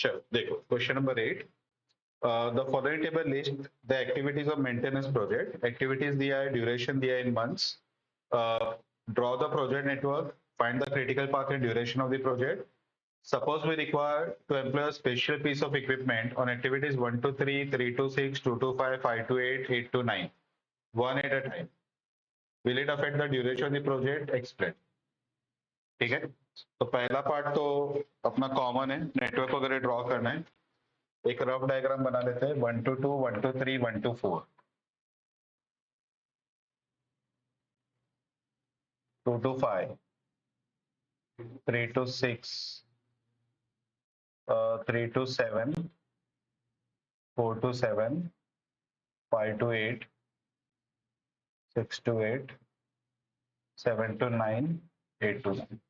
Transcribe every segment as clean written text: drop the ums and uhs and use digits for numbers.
चलो देखो question number 8। The following table list the activities of maintenance project. Activities दिया है, ड्यूरेशन दिया है in months. Draw the project network, find the critical path and duration of the project. Suppose we require to employ a special piece of equipment on activities 1 to 3, 3 to 6, 2 to 5, 5 to 8, 8 to 9, one at a time. Will it affect the duration of the project? Explain. ठीक है, तो पहला part तो अपना common है, network वगैरह draw करना है। एक रफ डायग्राम बना लेते हैं, 1 to 2, 1 to 3, 1 to 4, 2 to 5, 3 to 6, 3 to 7, 4 to 7, 5 to 8, 6 to 8, 7 to 9, 8 to 9.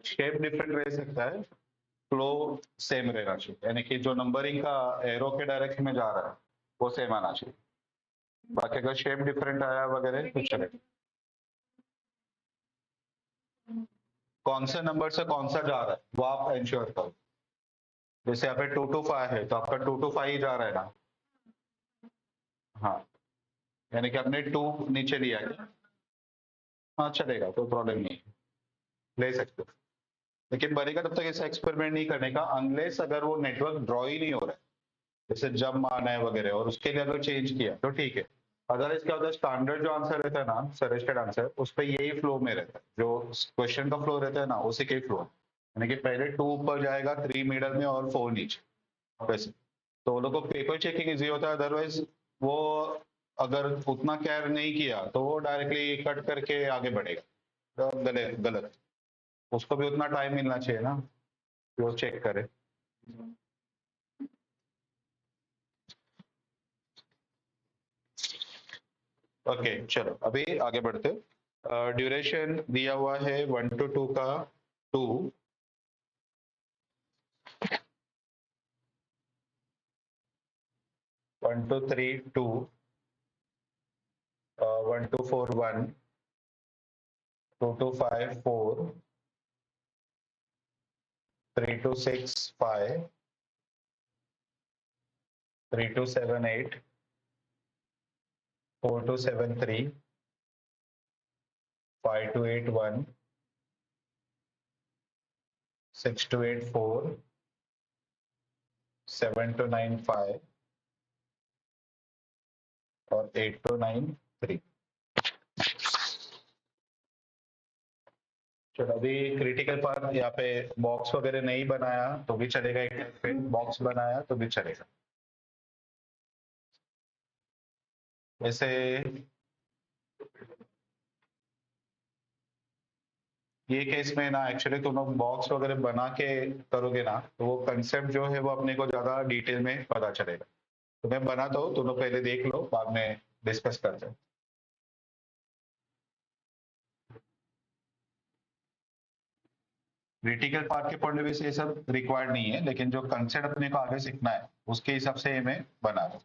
Shape different रह सकता है, फ्लो सेम रहना चाहिए, यानी कि जो नंबरिंग का एरो के डायरेक्शन में जा रहा है वो सेम आना चाहिए। बाकी अगर शेप डिफरेंट आया वगैरह तो चलेगा। कौन से नंबर से कौन सा जा रहा है वो आप इंश्योर करो। जैसे यहाँ पे 2 to 5 है तो आपका 2 to 5 ही जा रहा है ना। हाँ, यानी कि आपने 2 नीचे लिया है। हाँ चलेगा, कोई प्रॉब्लम नहीं, ले सकते हो। लेकिन बनेगा तब तक ऐसा एक्सपेरिमेंट नहीं करने का अनलेस अगर वो नेटवर्क ड्रॉ ही नहीं हो रहा है, जैसे जब मारना है वगैरह, और उसके लिए अगर चेंज किया तो ठीक है। अदरवाइज क्या होता है, स्टैंडर्ड जो आंसर रहता है ना, सजेस्टेड आंसर, उस पर यही फ्लो में रहता है, जो क्वेश्चन का फ्लो रहता है ना उसी के फ्लो, यानी कि पहले 2 ऊपर जाएगा, 3 मिडल में और 4 नीचे, वैसे। तो वो लोग को पेपर चेकिंग इजी होता है। अदरवाइज वो अगर उतना केयर नहीं किया तो वो डायरेक्टली कट करके आगे बढ़ेगा, तो गलत गलत। उसको भी उतना टाइम मिलना चाहिए ना कि वो चेक करे। ओके चलो अभी आगे बढ़ते। ड्यूरेशन दिया हुआ है 1 to 2 का 2, 1 to 3 2, 1 to 4 1, 2 to 5 4, 3 to 6 5, 3 to 7 8, 4 to 7 3, 5 to 8 1, 6 to 8 4, 7 to 9 5 और 8 to 9 3। चलो अभी क्रिटिकल पार्ट, यहाँ पे बॉक्स वगैरह नहीं बनाया तो भी चलेगा, एक बॉक्स बनाया तो भी चलेगा। वैसे ये केस में ना एक्चुअली तुम लोग बॉक्स वगैरह बना के करोगे ना तो वो कंसेप्ट जो है वो अपने को ज्यादा डिटेल में पता चलेगा। तो मैं बनाता हूँ, तुम लोग पहले देख लो, बाद में डिस्कस करते हैं। क्रिटिकल पार्ट के पॉइंट ऑफ व्यू से ये सब रिक्वायर्ड नहीं है, लेकिन जो कंसेप्ट अपने को आगे सीखना है उसके हिसाब से ये मैं बना रहा हूँ।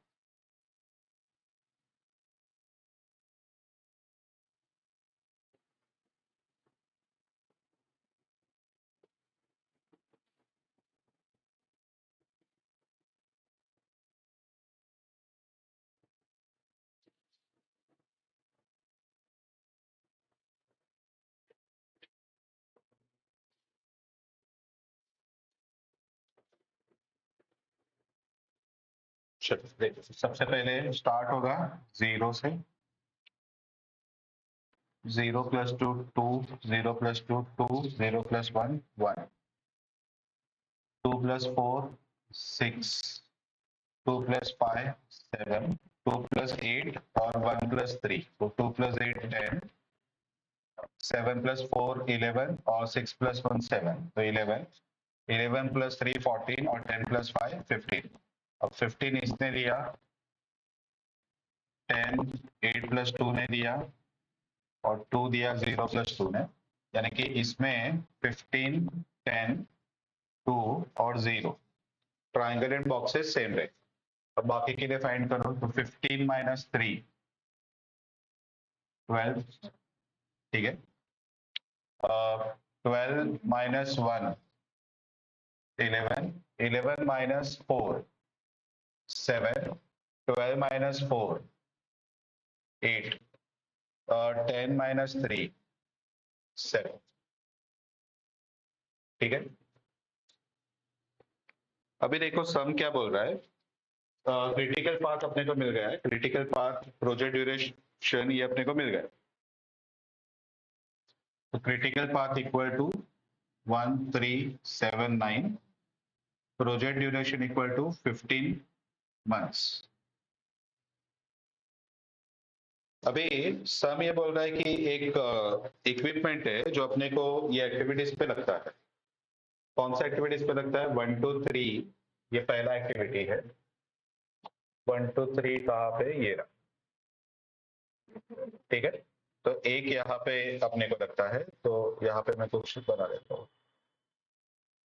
चलो देखो, सबसे पहले स्टार्ट होगा 0 से। 0 + 2 2, 0 + 2 2, 0 + 1 1, 2 + 4 6, 2 plus 5, 7, 2 plus 8 और 1 plus 3, तो 2 plus 8, 10, 7 plus 4, 11 और 6 plus 1, 7, तो 11, 11 plus 3, 14 और 10 plus 5, 15. अब 15 इसने दिया, 10 8 plus 2 ने दिया और 2 दिया 0 plus 2 ने, यानी कि इसमें 15, 10, 2 और 0 ट्राइंगल एंड बॉक्सेस सेम रहे. अब बाकी के लिए फाइंड करो, तो 15 minus 3, 12, ठीक है. 12 minus 1, 11, 11 minus 4, 7, 12 minus 4, 8, 10 minus 3, 7, ठीक है. अभी देखो सम क्या बोल रहा है. क्रिटिकल पाथ अपने को मिल गया है, क्रिटिकल पाथ प्रोजेक्ट ड्यूरेशन ये अपने को मिल गया है. तो critical path equal to 1379, project duration equal to 15 months. अभी सम ये बोल रहा है कि एक इक्विपमेंट है जो अपने को ये एक्टिविटीज पे लगता है. कौन सा एक्टिविटीज पे लगता है? 1 2 3, ये पहला एक्टिविटी है. 1 2 3 कहाँ पे? ये रहा, ठीक है. तो एक यहाँ पे अपने को लगता है, तो यहाँ पे मैं कुछ बना देता हूँ.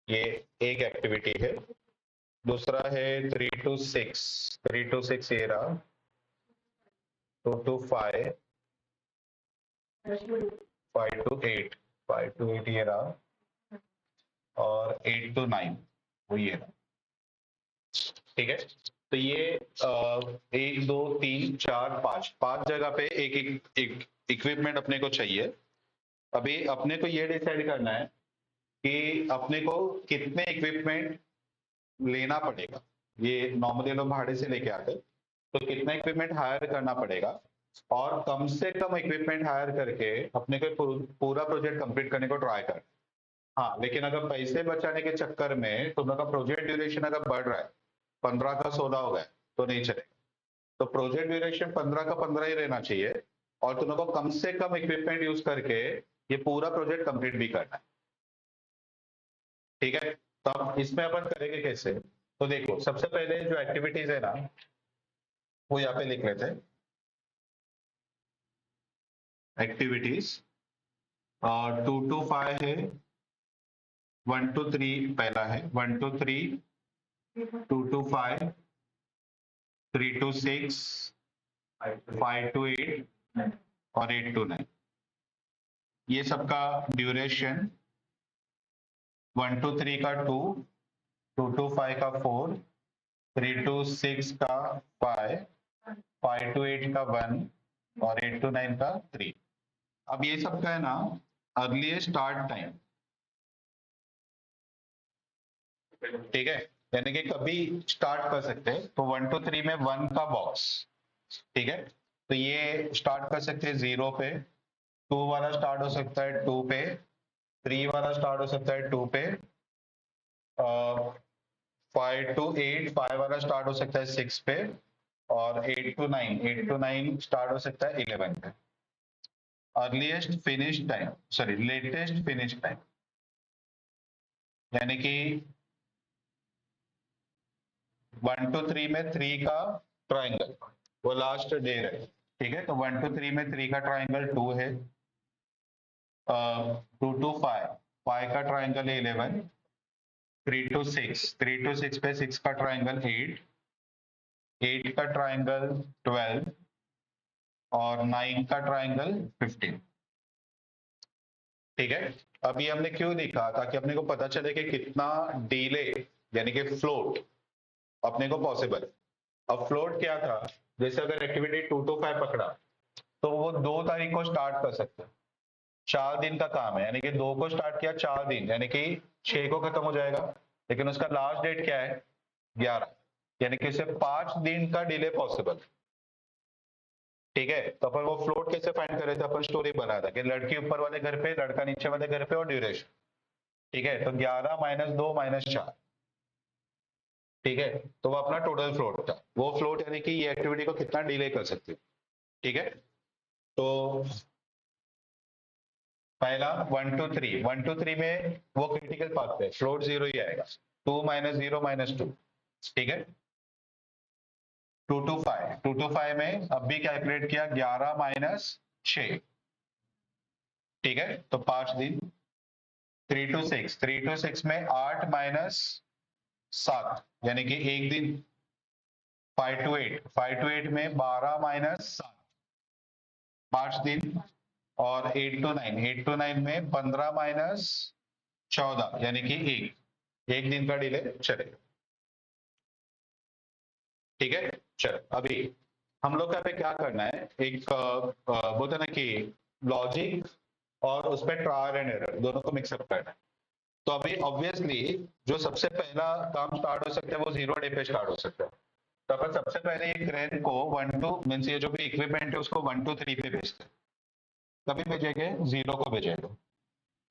ये एक एक्टिविटी है. दूसरा है 3 to 6, 3 to 6 ये रहा. 2 to 5, 5 to 8, 5 to 8 ये रहा. और 8 to 9 वो ये रहा, ठीक है. तो ये 1 2 3 4 5 जगह पे एक इक्विपमेंट अपने को चाहिए. अभी अपने को ये डिसाइड करना है कि अपने को कितने इक्विपमेंट लेना पड़ेगा. ये नॉर्मली लोग भाड़े से लेके आते, तो कितना इक्विपमेंट हायर करना पड़ेगा और कम से कम इक्विपमेंट हायर करके अपने को पूरा प्रोजेक्ट कंप्लीट करने को ट्राई कर. हाँ, लेकिन अगर पैसे बचाने के चक्कर में तुम लोग का प्रोजेक्ट ड्यूरेशन अगर बढ़ रहा है, 15 का 16 हो गया, तो नहीं चलेगा. तो प्रोजेक्ट ड्यूरेशन 15 का 15 ही रहना चाहिए और तुम लोग को कम से कम इक्विपमेंट यूज करके ये पूरा प्रोजेक्ट कंप्लीट भी करना है, ठीक है. तो अब इसमें अपन करेंगे कैसे? तो देखो, सबसे पहले जो एक्टिविटीज है ना, वो यहाँ पे लिख लेते हैं. एक्टिविटीज 2 to 5 है, 1 to 3 पहला है, 1 to 3, 2 to 5, 3 to 6, 5 to 8 और 8 to 9. ये सबका ड्यूरेशन 1 to 3 का 2, 2 to 5 का 4, 3 to 6 का 5, 5 to 8 का 1 और 8 to 9 का 3. अब ये सबका है ना अर्लीस्ट स्टार्ट टाइम, ठीक है. यानी कि कभी स्टार्ट कर सकते हैं. तो 1 to 3 में 1 का बॉक्स, ठीक है. तो ये स्टार्ट कर सकते हैं 0 पे, 2 वाला स्टार्ट हो सकता है 2 पे, 3 वाला स्टार्ट हो सकता है 2 पे, 5 to 8 5 वाला स्टार्ट हो सकता है 6 पे और 8 to 9 स्टार्ट हो सकता है 11 पे. Earliest finish time, sorry latest finish time, यानी कि 1 to 3 में 3 का ट्राइंगल वो लास्ट डे है, ठीक है. तो 1 to 3 में 3 का ट्राइंगल 2 है. 2 to 5, 5 का ट्राइंगल है 11. 3 to 6, 3 to 6 पे 6 का ट्राइंगल 8, 8 का ट्राइंगल 12 और 9 का ट्राइंगल 15, ठीक है. अभी हमने क्यों लिखा? ताकि अपने को पता चले कि कितना डिले यानी कि फ्लोट अपने को पॉसिबल. अब फ्लोट क्या था? जैसे अगर एक्टिविटी 2 to 5 पकड़ा, तो वो 2 तारीख को स्टार्ट कर सकते हैं. 4 दिन का काम है, यानी कि 2 को स्टार्ट किया, 4 दिन यानी कि 6 को खत्म हो जाएगा. लेकिन उसका लास्ट डेट क्या है? 11, यानी कि सिर्फ 5 दिन का डिले पॉसिबल, ठीक है. तो अपन वो फ्लोट कैसे फाइंड कर रहे थे? अपन स्टोरी बना था कि लड़की ऊपर वाले घर पे, लड़का नीचे वाले घर पे और ड्यूरेशन, ठीक है. तो 11 -2 -4, ठीक है, तो वो अपना टोटल फ्लोट था। वो फ्लोट यानी कि ये एक्टिविटी को कितना डिले कर सकती है। ठीक है, तो पहला 1 to 3, 1 to 3 में वो क्रिटिकल पाथ पे फ्लोट 0 ही आएगा, 2 - 0 - 2। ठीक है, 2 to 5, 2 to 5 में अब भी कैलकुलेट किया 11 - 6। ठीक है, तो 5 दिन। 3 to 6, 3 to 6 में 8 - 7 यानी कि एक दिन। 5 to 8, 5 to 8 में 12 - 7, 5 दिन। और 8 to 9, 8 to 9 में 15 - 14 यानी कि एक दिन का डिले चलेगा। ठीक है, चलो अभी हम लोग का पे क्या करना है, एक बोलते हैं ना कि लॉजिक और उस पर ट्रायल एंड एरर दोनों को मिक्सअप करना है। तो अभी ऑब्वियसली जो सबसे पहला काम स्टार्ट हो सकता है वो 0 डे पे स्टार्ट हो सकता है। तो अपन सबसे पहले ये क्रेन को 1 to मीन्स ये जो भी इक्विपमेंट है उसको 1 to 3 पे भेजते हैं। कभी भेजेंगे, 0 को भेजेंगे।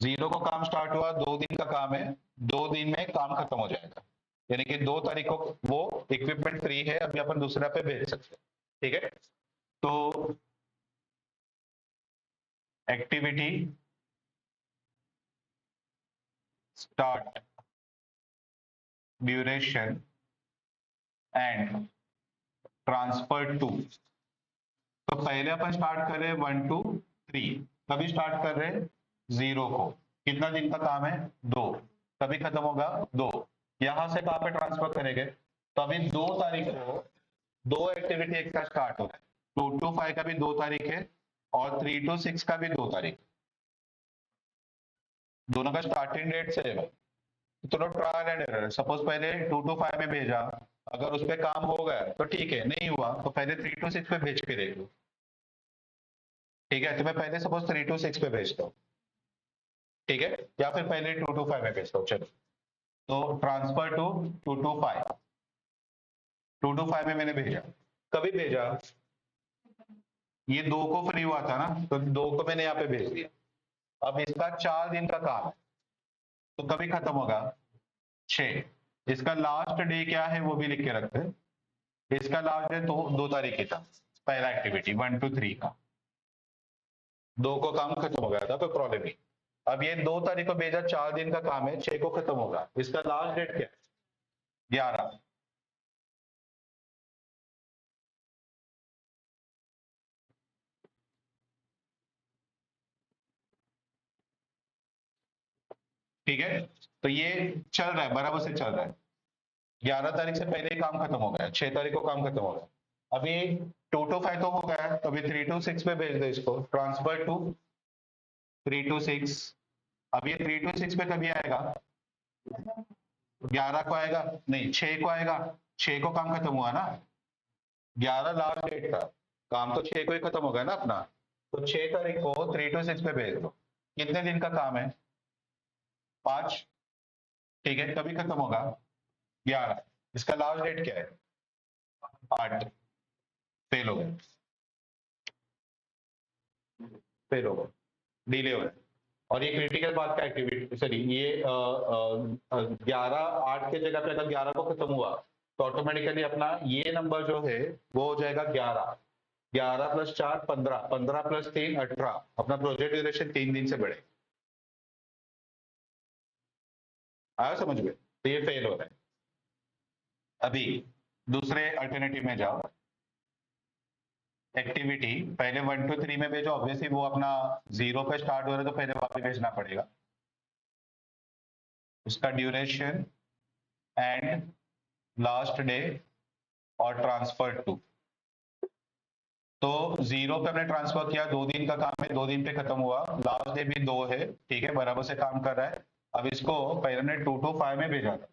0 को काम स्टार्ट हुआ, 2 दिन का काम है, 2 दिन में काम खत्म हो जाएगा, यानी कि 2 तारीख को वो इक्विपमेंट फ्री है, अभी अपन दूसरा पे भेज सकते हैं। ठीक है, तो activity start, duration and transfer to. तो पहले अपन स्टार्ट कर रहे हैं 1 to 3। कभी स्टार्ट कर रहे हैं 0 को। कितना दिन का काम है, 2। कभी खत्म होगा 2। यहां से कहां पे ट्रांसफर करेंगे, तो अभी 2 तारीख को 2 एक्टिविटी एक साथ स्टार्ट हो रहा है। 2 to 5 का भी 2 तारीख है और 3 to 6 का भी 2 तारीख। दोनों का स्टार्टिंग डेट सेम है। तो ट्रायल एंड एरर, सपोज पहले 2 to 5 में भेजा, अगर उस पर काम हो गया तो ठीक है, नहीं हुआ तो पहले 3 to 6 पे भेज के देख लो। ठीक है, तो मैं पहले सपोज 3 to 6 पे भेजता हूँ। ठीक है, या फिर पहले 2 to 5 में भेजता हूँ। चलो, तो ट्रांसफर टू 2 to 5। 2 to 5 में मैंने भेजा। कभी भेजा, ये 2 को फ्री हुआ था ना, तो 2 को मैंने यहाँ पे भेज दिया। अब इसका 4 दिन का काम है, तो कभी खत्म होगा 6। इसका लास्ट डे क्या है वो भी लिख के रखते हैं। इसका लास्ट डे तो 2 तारीख की था, पहला एक्टिविटी 1 to 3 का। 2 को काम खत्म हो गया था, कोई प्रॉब्लम नहीं। अब ये 2 तारीख को भेजा, 4 दिन का काम है, 6 को खत्म होगा। इसका लास्ट डेट क्या है, 11। ठीक है, तो ये चल रहा है, बराबर से चल रहा है। 11 तारीख से पहले ही काम खत्म हो गया, 6 तारीख को काम खत्म हो गया। अभी 2 to 5 तो हो गया है, तो अभी 3 to 6 पे भेज दो इसको, ट्रांसफर टू 3 to 6। अब ये 3 to 6 पे कभी आएगा, 11 को आएगा, नहीं 6 को आएगा। 6 को काम खत्म हुआ ना, 11 लास्ट डेट था, काम तो 6 को ही खत्म हो गया ना अपना। तो 6 तारीख को 3 to 6 पे भेज दो। कितने दिन का काम है, 5। ठीक है, कभी खत्म होगा 11। इसका लास्ट डेट क्या है, 8। फेल हो गए, फेल हो गए, डिले हो गए। और ये क्रिटिकल पाथ का एक्टिविटी, सॉरी ये 11 8 के जगह पे अगर 11 को खत्म हुआ तो ऑटोमेटिकली अपना ये नंबर जो है वो हो जाएगा 11। 11 + 4 15, 15 + 3 18। अपना प्रोजेक्ट ड्यूरेशन 3 दिन से बढ़े। आया समझ में, तो ये फेल हो रहा है। अभी दूसरे अल्टरनेटिव में जाओ। एक्टिविटी पहले 1 to 3 में भेजो, ऑब्वियसली वो अपना 0 पे स्टार्ट हो रहा है तो पहले वहां पे भेजना पड़ेगा। उसका ड्यूरेशन एंड लास्ट डे और ट्रांसफर टू। तो 0 पे हमने ट्रांसफर किया, 2 दिन का काम है, 2 दिन पे खत्म हुआ, लास्ट डे भी 2 है। ठीक है, बराबर से काम कर रहा है। अब इसको पहले हमने 2 to 5 में भेजा था,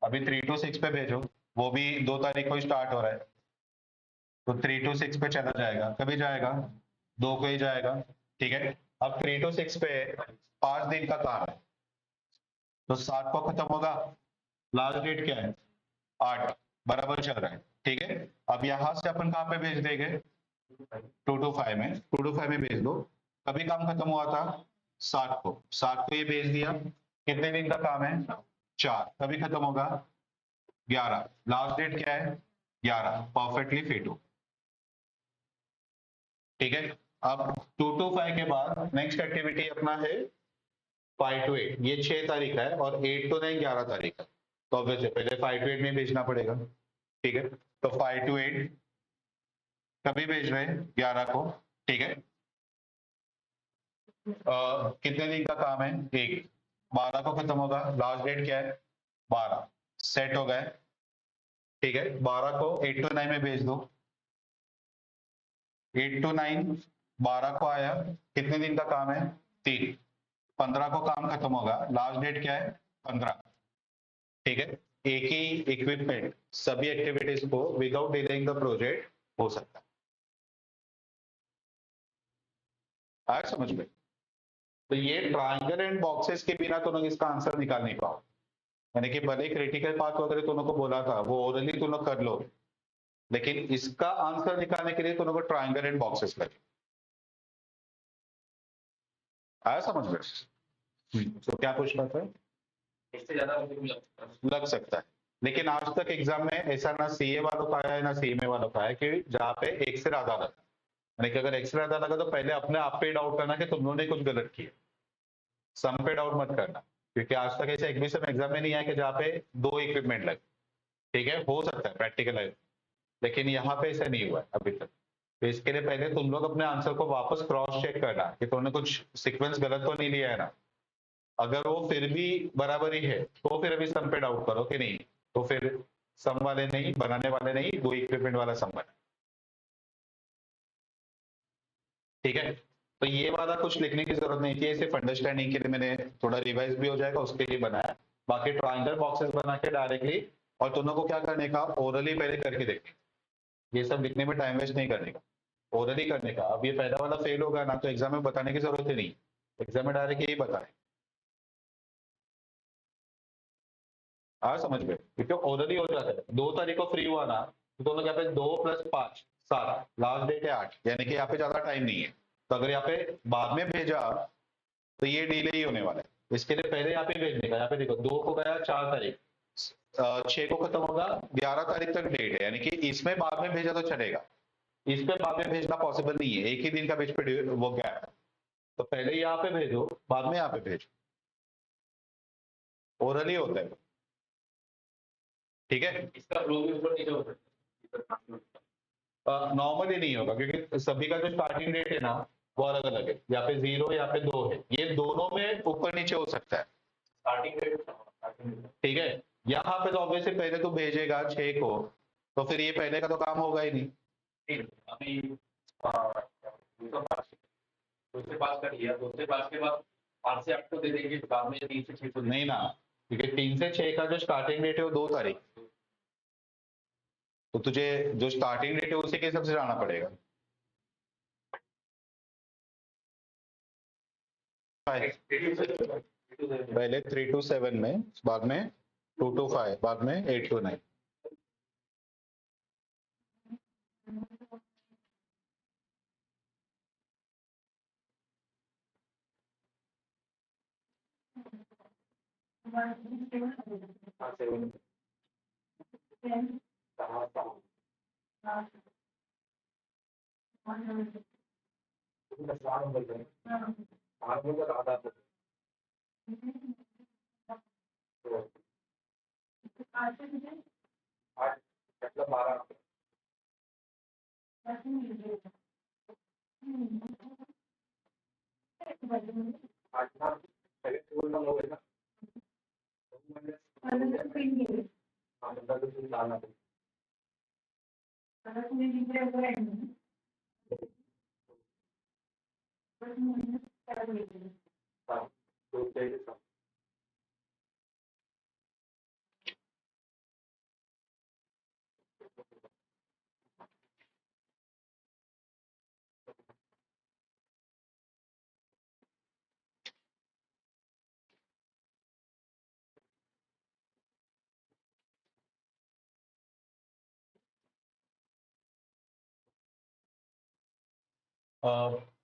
अभी 3 to 6 पे भेजो, वो भी 2 तारीख को स्टार्ट हो रहा है, तो 3 to 6 पे चला जाएगा। कभी जाएगा, 2 को ही जाएगा। ठीक है, अब 3 to 6 पे 5 दिन का काम है, तो 7 को खत्म होगा। लास्ट डेट क्या है, 8। बराबर चल रहा है। ठीक है, अब यहां से अपन कहाँ पे भेज देंगे, 2 to 5 में। 2 to 5 में भेज दो। कभी काम खत्म हुआ था, 7 को। 7 को ये भेज दिया। कितने दिन का काम है, 4। कभी खत्म होगा, 11, लास्ट डेट क्या है 11, परफेक्टली फिट हो। ठीक है, अब 2 to 5 के बाद नेक्स्ट एक्टिविटी अपना है 5 to 8, ये 6 तारीख है और 8 to 9 11 तारीख है, तो ऑब्वियसली पहले 5 to 8 में भेजना पड़ेगा। ठीक है, तो 5 to 8 कभी भेज रहे हैं 11 को। ठीक है, कितने दिन का काम है, एक 12 को खत्म होगा, लास्ट डेट क्या है 12, सेट हो गए। ठीक है, 12 को 8 to 9 में भेज दो, 8 to 9 12 को आया, कितने दिन का काम है 3, 15 को काम खत्म होगा, लास्ट डेट क्या है 15। ठीक है, एक ही इक्विपमेंट सभी एक्टिविटीज को विदाउट डिलेइंग द प्रोजेक्ट हो सकता है। आया समझ में? तो ये ट्रायंगल एंड बॉक्सेस के बिना तुम लोग इसका आंसर निकाल नहीं पाओ, यानी कि भले क्रिटिकल पाथ वगैरह तुम लोग को बोला था वो ओरली तुम लोग कर लो, लेकिन इसका आंसर निकालने के लिए तुम लोग को ट्रायंगल एंड बॉक्सेस लगे। आया समझ में? तो क्या पूछ रहा था? इससे ज्यादा लग सकता है, लेकिन आज तक एग्जाम में ऐसा ना सीए वालों का आया है ना सीएमए वालों का आया कि जहाँ पे एक से ज्यादा लगा, यानी कि अगर एक से ज्यादा लगा तो पहले अपने आप पे डाउट करना कि तुम लोगों ने कुछ गलत किया, सम पे डाउट मत करना, क्योंकि आज तक ऐसे एग्जीबिशन एग्जाम में नहीं आया कि जहाँ पे 2 इक्विपमेंट लगे। ठीक है, हो सकता है प्रैक्टिकल है, लेकिन यहाँ पे ऐसा नहीं हुआ है अभी तक। तो इसके लिए पहले तुम लोग अपने आंसर को वापस क्रॉस चेक करना कि तुमने कुछ सीक्वेंस गलत तो नहीं लिया है ना। अगर वो फिर भी बराबरी है तो फिर अभी सम पे डाउट करो कि नहीं, तो फिर सम वाले नहीं बनाने वाले नहीं, 2 इक्विपमेंट वाला सम बना। ठीक है, तो ये वाला कुछ लिखने की जरूरत नहीं थी, सिर्फ अंडरस्टैंडिंग के लिए मैंने थोड़ा रिवाइज भी हो जाएगा उसके लिए बनाया। बाकी ट्रायंगल बॉक्सेस बना के डायरेक्टली, और तुम लोग को क्या करने का, ओरली पहले करके देखने, ये सब लिखने में टाइम वेस्ट नहीं करने का, ओरली करने का। अब ये पहला वाला फेल होगा ना तो एग्जाम में बताने की जरूरत ही नहीं, एग्जाम में डायरेक्ट यही बताए। हाँ समझ गए, क्योंकि ओरली हो जाता है। 2 तारीख को फ्री हुआ ना तो तुम लोग यहाँ पे 2 + 5 7, लास्ट डेट है 8, यानी कि यहाँ पे ज्यादा टाइम नहीं है। तो अगर यहाँ पे बाद में भेजा तो ये डिले ही होने वाला है, इसके लिए पहले यहाँ पे भेजने का। यहाँ पे देखो 2 को गया 4 तारीख, 6 को खत्म होगा, 11 तारीख तक डेट है, यानी कि इसमें बाद में भेजा तो चलेगा, इसमें बाद में भेजना पॉसिबल नहीं है, एक ही दिन का बीच पे वो गैप है। तो पहले यहाँ पे भेजो, बाद में यहाँ पे भेजो, ओरली होता है। ठीक है, इसका ऊपर नीचे हो सकता है, नॉर्मली नहीं होगा क्योंकि सभी का जो स्टार्टिंग डेट है ना वो अलग अलग है, यहाँ पे 0 यहाँ पे 2 है, ये दोनों में ऊपर नीचे हो सकता है स्टार्टिंग डेट। ठीक है, यहाँ पे तो ऑब्वियसली पहले तो भेजेगा 6 को, तो फिर ये पहले का तो काम होगा ही नहीं। अभी दूसरे पास कर लिया, दूसरे पास के बाद 5 से 8 को दे देंगे, बाद में 3 से 6 को नहीं ना, क्योंकि 3 से 6 का जो स्टार्टिंग डेट है वो 2 तारीख, तो तुझे जो स्टार्टिंग डेट है उसी के हिसाब से जाना पड़ेगा। पहले 3 to 7 में, बाद में 2 to 5, बाद में 8 to 9।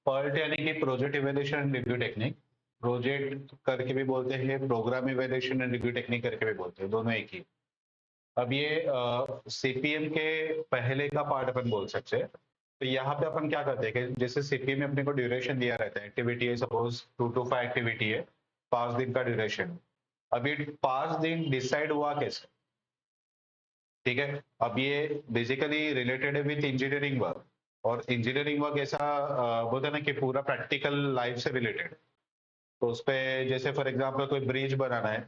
पर्ट यानी कि project evaluation and review technique, project करके भी बोलते हैं, program evaluation and review technique करके भी बोलते हैं, दोनों एक ही। अब ये सीपीएम के पहले का पार्ट अपन बोल सकते हैं। तो यहाँ पे अपन क्या करते हैं कि जैसे सीपीएम में अपने को ड्यूरेशन दिया रहता है, एक्टिविटी है सपोज 2 to 5 एक्टिविटी है, 5 दिन का ड्यूरेशन। अब ये 5 दिन डिसाइड हुआ कैसे? ठीक है, अब ये बेसिकली रिलेटेड है विथ इंजीनियरिंग वर्क। और इंजीनियरिंग वर्क ऐसा बोलते हैं ना कि पूरा प्रैक्टिकल लाइफ से रिलेटेड। तो उस पे जैसे फॉर एग्जांपल कोई ब्रिज बनाना है,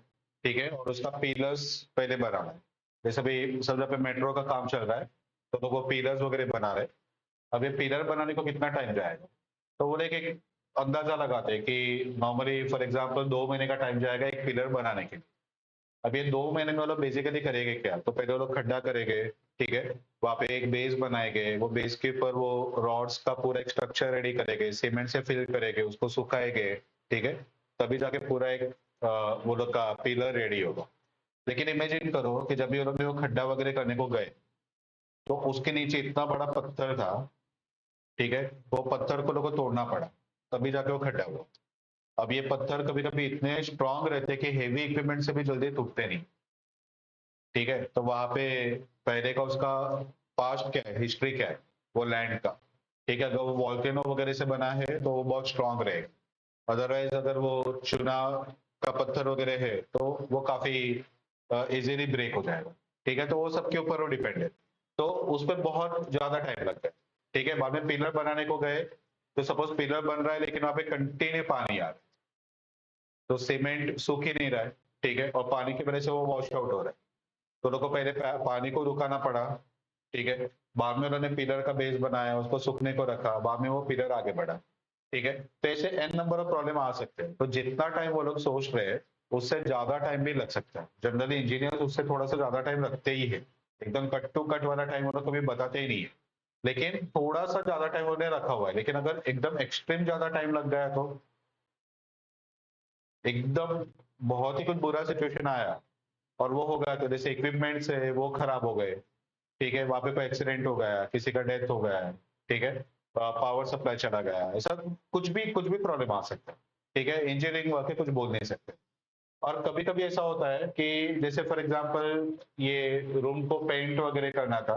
ठीक है, और उसका पिलर्स पहले बनाना है। जैसे अभी सब जगह पे मेट्रो का काम चल रहा है, तो लोग वो पिलर्स वगैरह बना रहे हैं। अब ये पिलर बनाने को कितना टाइम जाएगा? तो वो लोग एक अंदाजा लगाते हैं कि नॉर्मली फॉर एग्जांपल 2 महीने का टाइम जाएगा एक पिलर बनाने के लिए। अब ये 2 महीने में वो लोग बेसिकली करेंगे क्या? तो पहले वो लोग खड्डा करेंगे, ठीक है, वहां पे एक बेस बनाएंगे, वो बेस के ऊपर वो रॉड्स का पूरा एक स्ट्रक्चर रेडी करेंगे, सीमेंट से फिल करेंगे, उसको सुखाएंगे, ठीक है, तभी जाके पूरा एक वो लोग का पिलर रेडी होगा। लेकिन इमेजिन करो कि जब भी वो लोग वो खड्डा वगैरह करने को गए, तो उसके नीचे इतना बड़ा पत्थर था, ठीक है, वो पत्थर को लोगों को तोड़ना पड़ा, तभी जाके वो खड्डा हुआ। अब ये पत्थर कभी कभी इतने स्ट्रांग रहते कि हेवी इक्विपमेंट से भी जल्दी टूटते नहीं, ठीक है। तो वहां पे पहले का उसका पास्ट क्या है, हिस्ट्री क्या है, वो लैंड का, ठीक है, अगर वो वॉल्केनो वगैरह से बना है तो वो बहुत स्ट्रांग रहेगा। अदरवाइज अगर वो चुना का पत्थर वगैरह है तो वो काफी इजीली ब्रेक हो जाएगा, ठीक है। तो वो सबके ऊपर वो डिपेंड है। तो उस पर बहुत ज्यादा टाइम लगता है, ठीक है। बाद में पिलर बनाने को गए, तो सपोज पिलर बन रहा है लेकिन वहां पे कंटिन्यू पानी आ रहा है, तो सीमेंट सूख ही नहीं रहा है, ठीक है, और पानी की वजह से वो वॉश आउट हो रहा है। तो उनको पहले पानी को रुकाना पड़ा, ठीक है। बाद में उन्होंने पिलर का बेस बनाया, उसको सूखने को रखा, बाद में वो पिलर आगे बढ़ा, ठीक है। तो ऐसे एन नंबर ऑफ प्रॉब्लम आ सकते हैं। तो जितना टाइम वो लोग सोच रहे हैं उससे ज्यादा टाइम भी लग सकता है। जनरली इंजीनियर्स उससे थोड़ा सा ज्यादा टाइम रखते ही है। एकदम कट टू कट वाला टाइम वो लोग कभी बताते ही नहीं है, लेकिन थोड़ा सा ज्यादा टाइम उन्होंने रखा हुआ है। लेकिन अगर एकदम एक्सट्रीम ज्यादा टाइम लग गया तो एकदम बहुत ही कुछ बुरा सिचुएशन आया और वो हो गया, तो जैसे इक्विपमेंट्स है वो खराब हो गए, ठीक है, वहां पे कोई एक्सीडेंट हो गया, किसी का डेथ हो गया है, ठीक है, पावर सप्लाई चला गया, ऐसा कुछ भी प्रॉब्लम आ सकता है, ठीक है। इंजीनियरिंग वर्क है, कुछ बोल नहीं सकते। और कभी कभी ऐसा होता है कि जैसे फॉर एग्जांपल ये रूम को पेंट वगैरह करना था,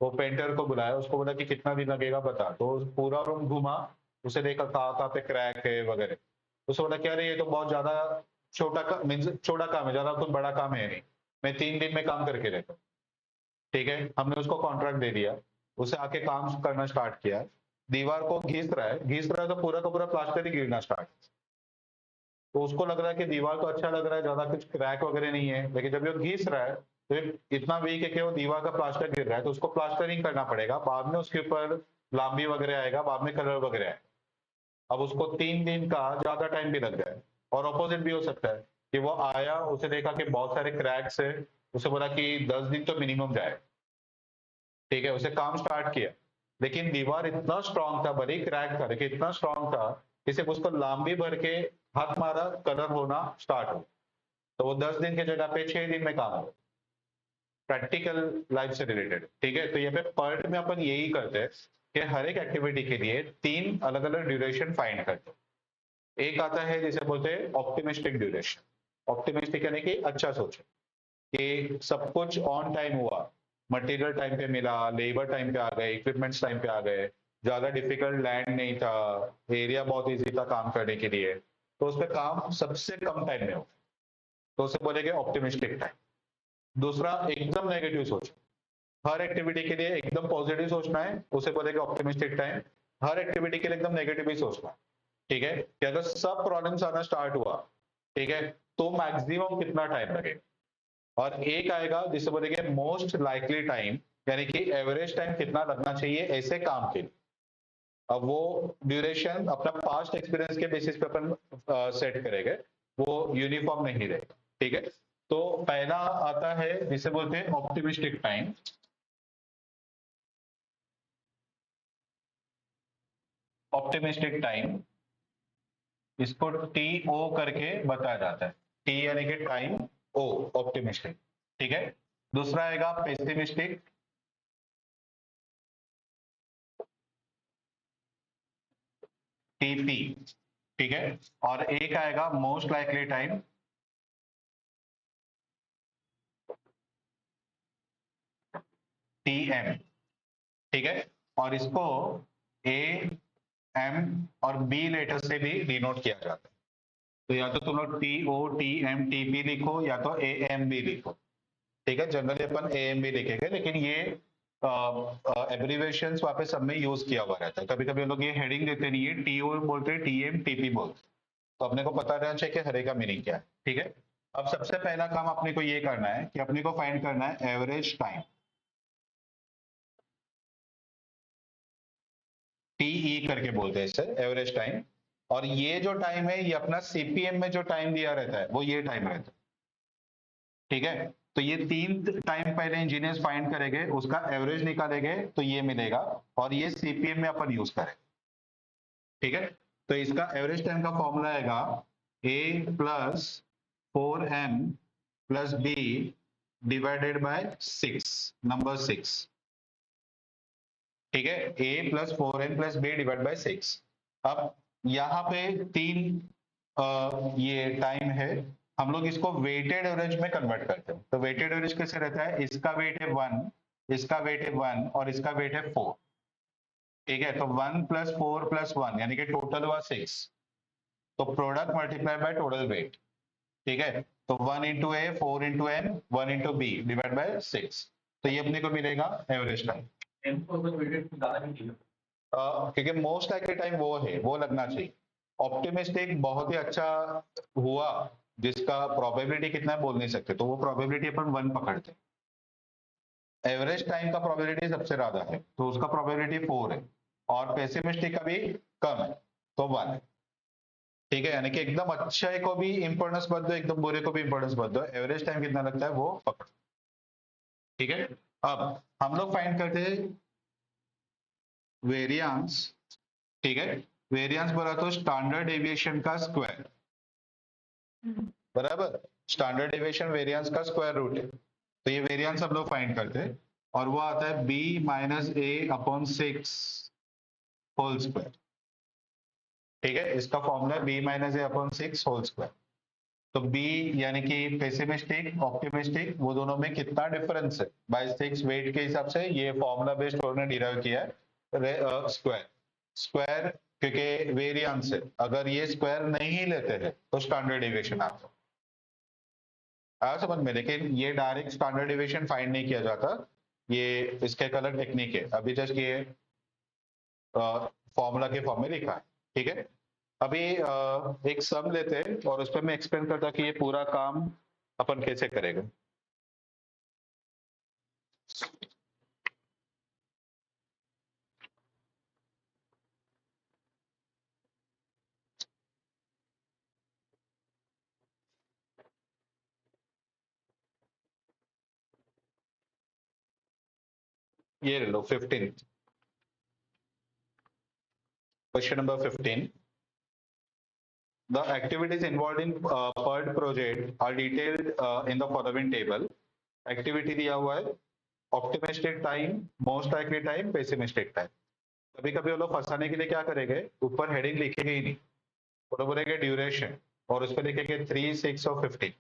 वो पेंटर को बुलाया, उसको बोला कि कितना दिन लगेगा बता, तो पूरा रूम घुमा, उसे देखा कहाँ कहाँ पे क्रैक है वगैरह। उसने बोला कि अरे ये तो बहुत ज्यादा छोटा मीन्स छोटा काम है, ज्यादा कुछ बड़ा काम है नहीं, मैं 3 दिन में काम करके रहता हूँ, ठीक है। हमने उसको कॉन्ट्रैक्ट दे दिया, उसे आके काम करना स्टार्ट किया, दीवार को घिस रहा है तो पूरा का पूरा प्लास्टर ही गिरना स्टार्ट। तो उसको लग रहा है कि दीवार तो अच्छा लग रहा है, ज्यादा कुछ क्रैक वगैरह नहीं है, लेकिन जब वो घिस रहा है तो ये इतना वीक है कि वो दीवार का प्लास्टर गिर रहा है, तो उसको प्लास्टरिंग करना पड़ेगा, बाद में उसके ऊपर लांबी वगैरह आएगा, बाद में कलर वगैरह आएगा। अब उसको 3 दिन का ज्यादा टाइम भी लग जाए। और ऑपोजिट भी हो सकता है कि वो आया, उसे देखा कि बहुत सारे क्रैक्स है, उसे बोला कि 10 दिन तो मिनिमम जाए, ठीक है, उसे काम स्टार्ट किया, लेकिन दीवार इतना स्ट्रांग था, भले क्रैक था लेकिन इतना स्ट्रांग था कि सिर्फ उसको लांबी भर के हाथ मारा, कलर होना स्टार्ट हो, तो वो 10 दिन की जगह पे 6 दिन में काम हो। प्रैक्टिकल लाइफ से रिलेटेड, ठीक है। तो यहाँ पे पर्ट में अपन यही करते हैं कि हर एक एक्टिविटी के लिए 3 अलग अलग ड्यूरेशन फाइंड करते हैं। एक आता है जिसे बोलते हैं ऑप्टिमिस्टिक ड्यूरेशन। ऑप्टिमिस्टिक यानी कि अच्छा सोचे कि सब कुछ ऑन टाइम हुआ, मटेरियल टाइम पे मिला, लेबर टाइम पे आ गए, इक्विपमेंट्स टाइम पे आ गए, ज्यादा डिफिकल्ट लैंड नहीं था, एरिया बहुत इजी था काम करने के लिए, तो उस पर काम सबसे कम टाइम में हो, तो उसे बोलेंगे ऑप्टिमिस्टिक टाइम। दूसरा, एकदम नेगेटिव सोच, हर एक्टिविटी के लिए एकदम पॉजिटिव सोचना है, उसे बोलेंगे ऑप्टिमिस्टिक टाइम। हर एक्टिविटी के लिए एकदम नेगेटिव ही सोचना है, ठीक है, कि अगर सब प्रॉब्लम्स आना स्टार्ट हुआ, ठीक है, तो मैक्सिमम कितना टाइम लगेगा। और एक आएगा जिसे बोलेंगे मोस्ट लाइकली टाइम, यानी कि एवरेज टाइम कितना लगना चाहिए ऐसे काम के लिए। अब वो ड्यूरेशन अपना पास्ट एक्सपीरियंस के बेसिस पे अपन सेट करेंगे, वो यूनिफॉर्म नहीं रहेगा, ठीक है। तो पहला आता है जिसे बोलते हैं ऑप्टिमिस्टिक टाइम। ऑप्टिमिस्टिक टाइम, इसको टी ओ करके बताया जाता है। टी यानी कि टाइम, ओ ऑप्टिमिस्टिक, ठीक है। दूसरा आएगा पेसिमिस्टिक, टीपी, ठीक है। और एक आएगा most likely time, T M, ठीक है, और इसको ए एम और बी लेटर से भी डिनोट किया जाता है। तो या तो तुम लोग T O T M T P लिखो या तो ए एम बी लिखो, ठीक है। जनरली अपन ए एम बी लिखेंगे, लेकिन ये एब्रीवेशन वहाँ पे सब में यूज किया हुआ रहता है। कभी कभी लोग ये हेडिंग देते नहीं है, टी ओ बोलते हैं, टी एम टी पी बोलते हैं। तो अपने को पता रहना चाहिए कि हरे का मीनिंग क्या है, ठीक है। अब सबसे पहला काम अपने को ये करना है कि अपने को फाइंड करना है एवरेज टाइम, टीई करके बोलते हैं इसे, एवरेज टाइम। और ये जो टाइम है ये अपना सीपीएम में जो टाइम दिया रहता है वो ये टाइम रहता है, ठीक है। तो ये तीन टाइम पहले इंजीनियर्स फाइंड करेंगे, उसका एवरेज निकालेंगे तो ये मिलेगा, और ये सीपीएम में अपन यूज करें, ठीक है। तो इसका एवरेज टाइम का फॉर्मूला आएगा A plus 4m plus B divided by 6, number 6, ठीक है। A plus 4m plus B divide by 6। अब यहाँ पे तीन ये टाइम है, हम लोग इसको वेटेड एवरेज में कन्वर्ट करते हैं। तो वेटेड एवरेज कैसे रहता है, इसका वेट है 1, इसका वेट है 1 और इसका वेट है 4, ठीक है। तो 1 प्लस 4 प्लस 1 यानी कि टोटल हुआ 6, तो product multiply by total weight, ठीक है। तो 1 into A, 4 into M, 1 into B divide by 6, तो ये अपने को मिलेगा एवरेज टाइम। क्योंकि मोस्ट लाइकली टाइम वो है, वो लगना चाहिए। ऑप्टिमिस्टिक बहुत ही अच्छा हुआ, जिसका प्रोबेबिलिटी कितना है बोल नहीं सकते, तो वो प्रोबेबिलिटी अपन 1 पकड़ते हैं। एवरेज टाइम का प्रोबेबिलिटी सबसे ज्यादा है, तो उसका प्रोबेबिलिटी 4 है, और पेसिमिस्टिक का भी कम है, तो 1 है, ठीक है। यानी कि एकदम अच्छे को भी इंपॉर्टेंस मत दो, एकदम बुरे को भी इंपॉर्टेंस मत दो, एवरेज टाइम कितना लगता है वो पकड़ो, ठीक है। अब हम लोग फाइंड करते हैं वेरियांस, ठीक है। वेरियांस बोला तो स्टैंडर्ड डेविएशन का स्क्वायर, बराबर। स्टैंडर्ड डेविएशन वेरियांस का स्क्वायर रूट है, तो ये वेरियांस हम लोग फाइंड करते हैं, और वो आता है b माइनस ए अपॉन 6 होल स्क्वायर, ठीक है। इसका फॉर्मूला b माइनस ए अपॉन 6 होल स्क्वायर। तो b यानी कि पेसिमिस्टिक ऑप्टिमिस्टिक, वो दोनों में कितना डिफरेंस है बाय 6 वेट के हिसाब से, ये फॉर्मूला बेस्ड उन्होंने डिराइव किया है स्क्वायर। स्क्वायर क्योंकि वेरिएंस है, अगर ये स्क्वायर नहीं लेते हैं तो स्टैंडर्ड डेविएशन आता है, आया समझ में। लेकिन ये डायरेक्ट स्टैंडर्ड डेविएशन फाइंड नहीं किया जाता, ये इसका एक अलग टेक्निक है, अभी जस्ट ये फॉर्मूला के फॉर्म में लिखा है, ठीक है। अभी एक सम लेते हैं और उस पर मैं एक्सप्लेन करता कि ये पूरा काम अपन कैसे करेंगे। ये ले लो 15, question number 15। The activities involved in PERT project are detailed in the following table. Activity दिया हुआ है, optimistic time, most likely time, pessimistic time. कभी कभी वो लोग फंसाने के लिए क्या करेंगे, ऊपर हेडिंग लिखेंगे ही नहीं, वो लोग बोलेंगे ड्यूरेशन, और उस पर लिखेंगे 3, 6 और 15।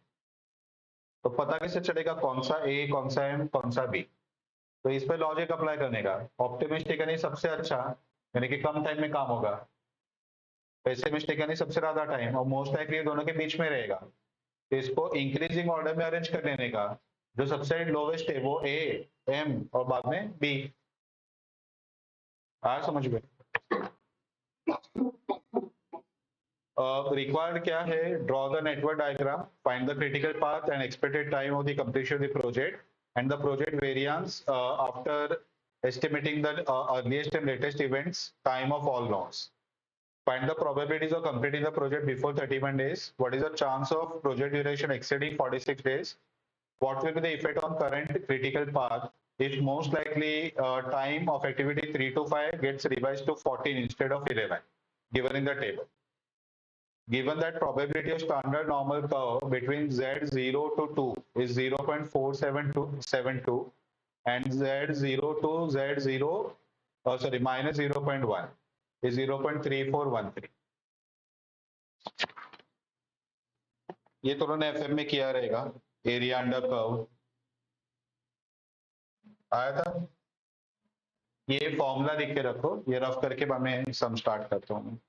तो पता कैसे चलेगा कौन सा ए, कौन सा एम, कौन सा बी। तो इस पे लॉजिक अप्लाई करने का, ऑप्टिमिस्टिक यानी सबसे अच्छा, यानी कि कम टाइम में काम होगा, पेसिमिस्टिक यानी सबसे ज्यादा टाइम, और मोस्ट लाइकली दोनों के बीच में रहेगा। तो इसको इंक्रीजिंग ऑर्डर में अरेंज कर लेने का, जो सबसे लोवेस्ट है वो ए, एम और बाद में बी। आया समझ में। रिक्वायर्ड क्या है, draw the network diagram, find the critical path and expected time of the completion of the project and the project variance after estimating the earliest and latest events time of all nodes. Find the probabilities of completing the project before 31 days. What is the chance of project duration exceeding 46 days? What will be the effect on current critical path if most likely time of activity 3 to 5 gets revised to 14 instead of 11 given in the table? Given that probability of standard normal curve between z0 to 2 is 0.4772 and z0 to z0 minus 0.1 is 0.3413, ये तो उन्होंने FM में किया रहेगा, area under curve आया था। ये formula लिख के रखो, ये रफ करके मैं सम स्टार्ट करता हूँ।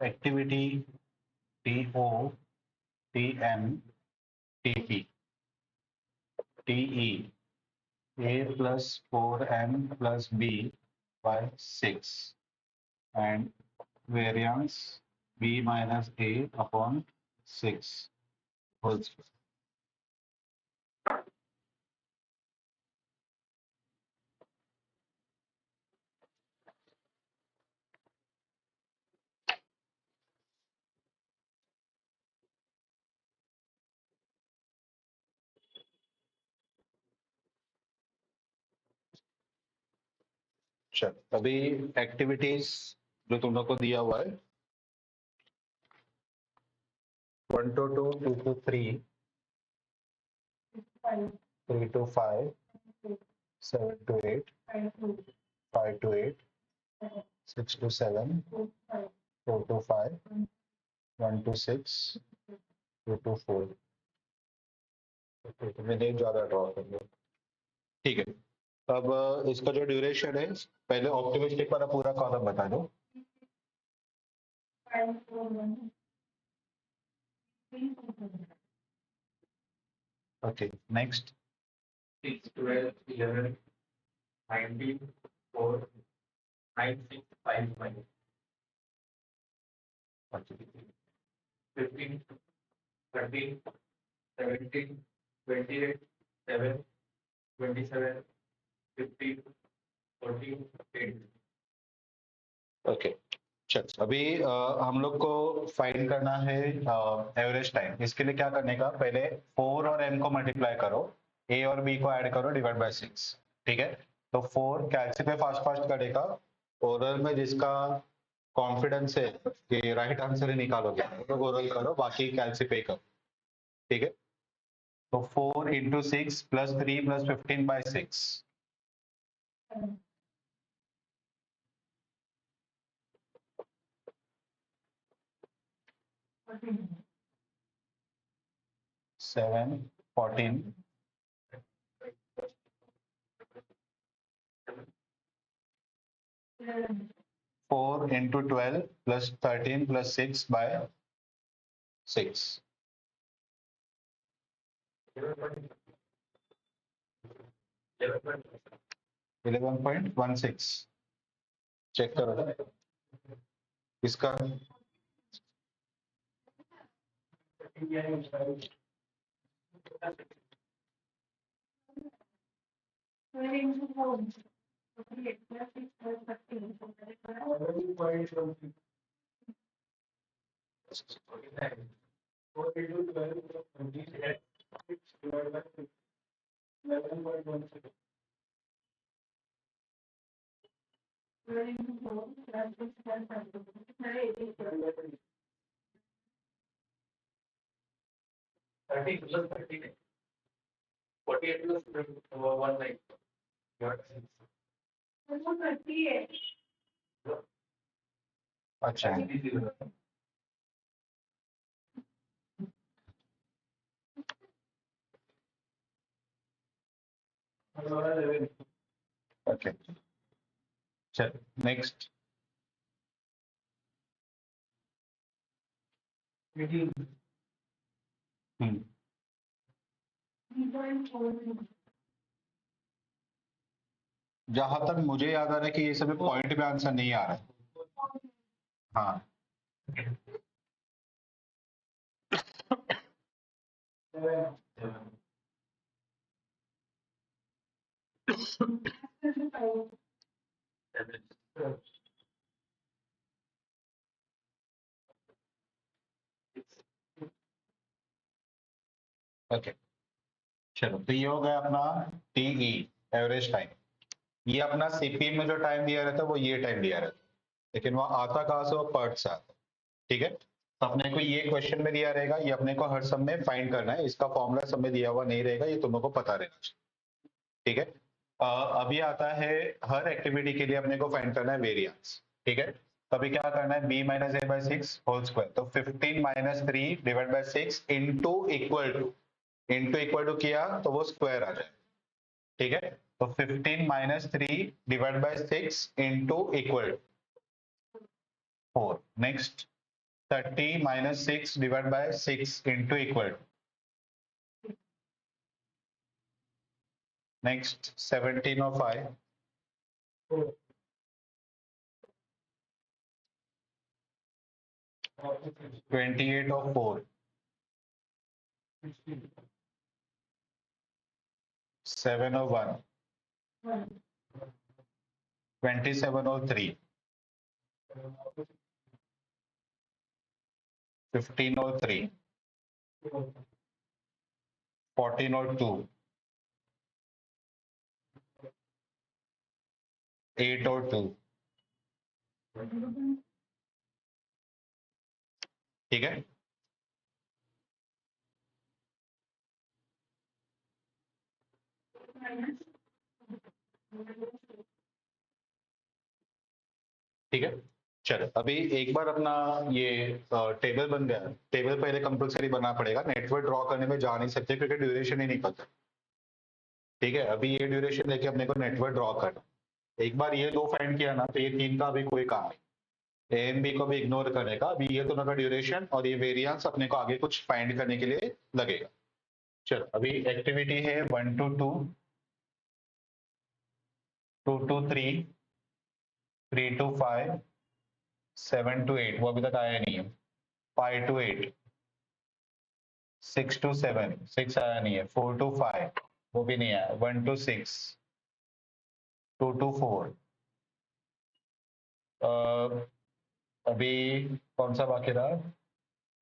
Activity TO TM TP TE A plus 4M plus B by 6 and variance B minus A upon 6 whole square. चल अभी एक्टिविटीज जो तुम लोग को दिया हुआ है 1 to 2, 2 to 3, 3 to 5, 7 to 8, 5 to 8, 6 to 7, 4 to 5, 1 to 6, 2 to 4. तुम्हें नहीं ज्यादा ड्रॉ कर लो। ठीक है, अब इसका जो ड्यूरेशन है पहले ऑप्टिमिस्टिक वाला पूरा कॉलम बता दो। Okay next 6, 12, 11, 19, 4, 9, 6, 5, 5. 15, 13, 17, 28, 7, 27, 15, 14, 8. ओके चल अभी हम लोग को फाइंड करना है एवरेज टाइम। इसके लिए क्या करने का, पहले 4 और m को मल्टीप्लाई करो, a और b को ऐड करो, डिवाइड बाय 6। ठीक है, तो 4 कैलसी पे फास्ट फास्ट करेगा, ओरल में जिसका कॉन्फिडेंस है कि राइट आंसर ही निकालोगे तो ओरल करो, बाकी कैलसी पे करो। ठीक है, तो 4 into 6 plus 3 plus 15 bye 6। 7, 14, 4 into 12 plus 13 plus 6 by 6. 11.16 check करो इसका। Thirty plus 13, 48 plus 19. अच्छा ओके चल नेक्स्ट। जहां तक मुझे याद आ रहा है कि ये सभी पॉइंट पे आंसर नहीं आ रहा है। हाँ ओके चलो, तो ये हो गया अपना टीई एवरेज टाइम। ये अपना सीपी में जो टाइम दिया रहता है वो ये टाइम दिया रहता है, लेकिन वो आता कहाँ से, वो पर्ट से आता है। ठीक है, तो अपने को ये क्वेश्चन में दिया रहेगा, ये अपने को हर सम में फाइंड करना है, इसका फॉर्मूला सब में दिया हुआ नहीं रहेगा, ये तुम लोग को पता रहना चाहिए। ठीक है, अभी आता है हर एक्टिविटी के लिए अपने को फाइंड करना है वेरिएंस। ठीक है, तो अभी क्या करना है, b minus A by six whole square, तो 15 minus 3 divide by 6 into equal to किया तो वो स्क्वायर आ जाए। ठीक है, तो 15 minus 3 divide by 6 into equal 4। Next 30 minus 6 divide by 6 into equal. Next 17 और 5, 28 और 4, 7 और 1, 27 और 3, 15 और 3, 14 और 2, 8 और 2। ठीक है, ठीक है चलो, अभी एक बार अपना ये टेबल बन गया। टेबल पहले कंपलसरी बनाना पड़ेगा, नेटवर्क ड्रॉ करने में जा नहीं सकते क्योंकि ड्यूरेशन ही नहीं पता। ठीक है, अभी ये ड्यूरेशन लेके अपने को नेटवर्क ड्रॉ करना। एक बार ये दो फाइंड किया ना, तो ये तीन का अभी कोई काम नहीं, ए एम बी को भी इग्नोर करेगा। अभी ये दोनों का ड्यूरेशन और ये वेरिएंस अपने को आगे कुछ फाइंड करने के लिए लगेगा। चलो, अभी एक्टिविटी है 1 to 2, 2 to 3, 3 to 5, 7 to 8, वो अभी तक आया नहीं है, 5 to 8, 6 to 7, 6 आया नहीं है, 4 to 5 वो भी नहीं आया, 1 to 6, 2 to 4, अभी कौन सा बाकी रहा,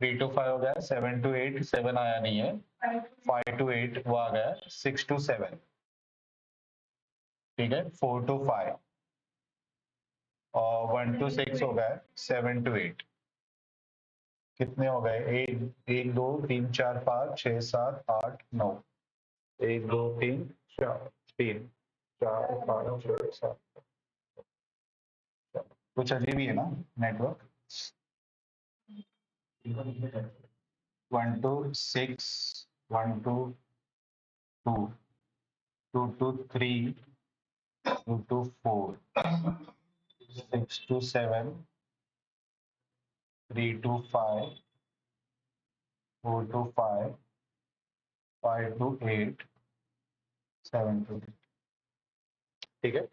3 to 5 हो गया, 7 to 8, 7 आया नहीं है, 5 to 8 वो आ गया, 6 to 7, ठीक है, 4 to 5 और 1 to 6 हो गया, 7 to 8, कितने हो गए, एक 2 3 4 5 6 7 8 9, 1 2 3 4 3 4 5 6 7, कुछ अजीब ही है ना network. 1 to 6, 1 to 2, 2 to 3, 2 to 4, 6 to 7, 3 to 5, 4 to 5, 5 to 8, 7 to 8, ठीक है।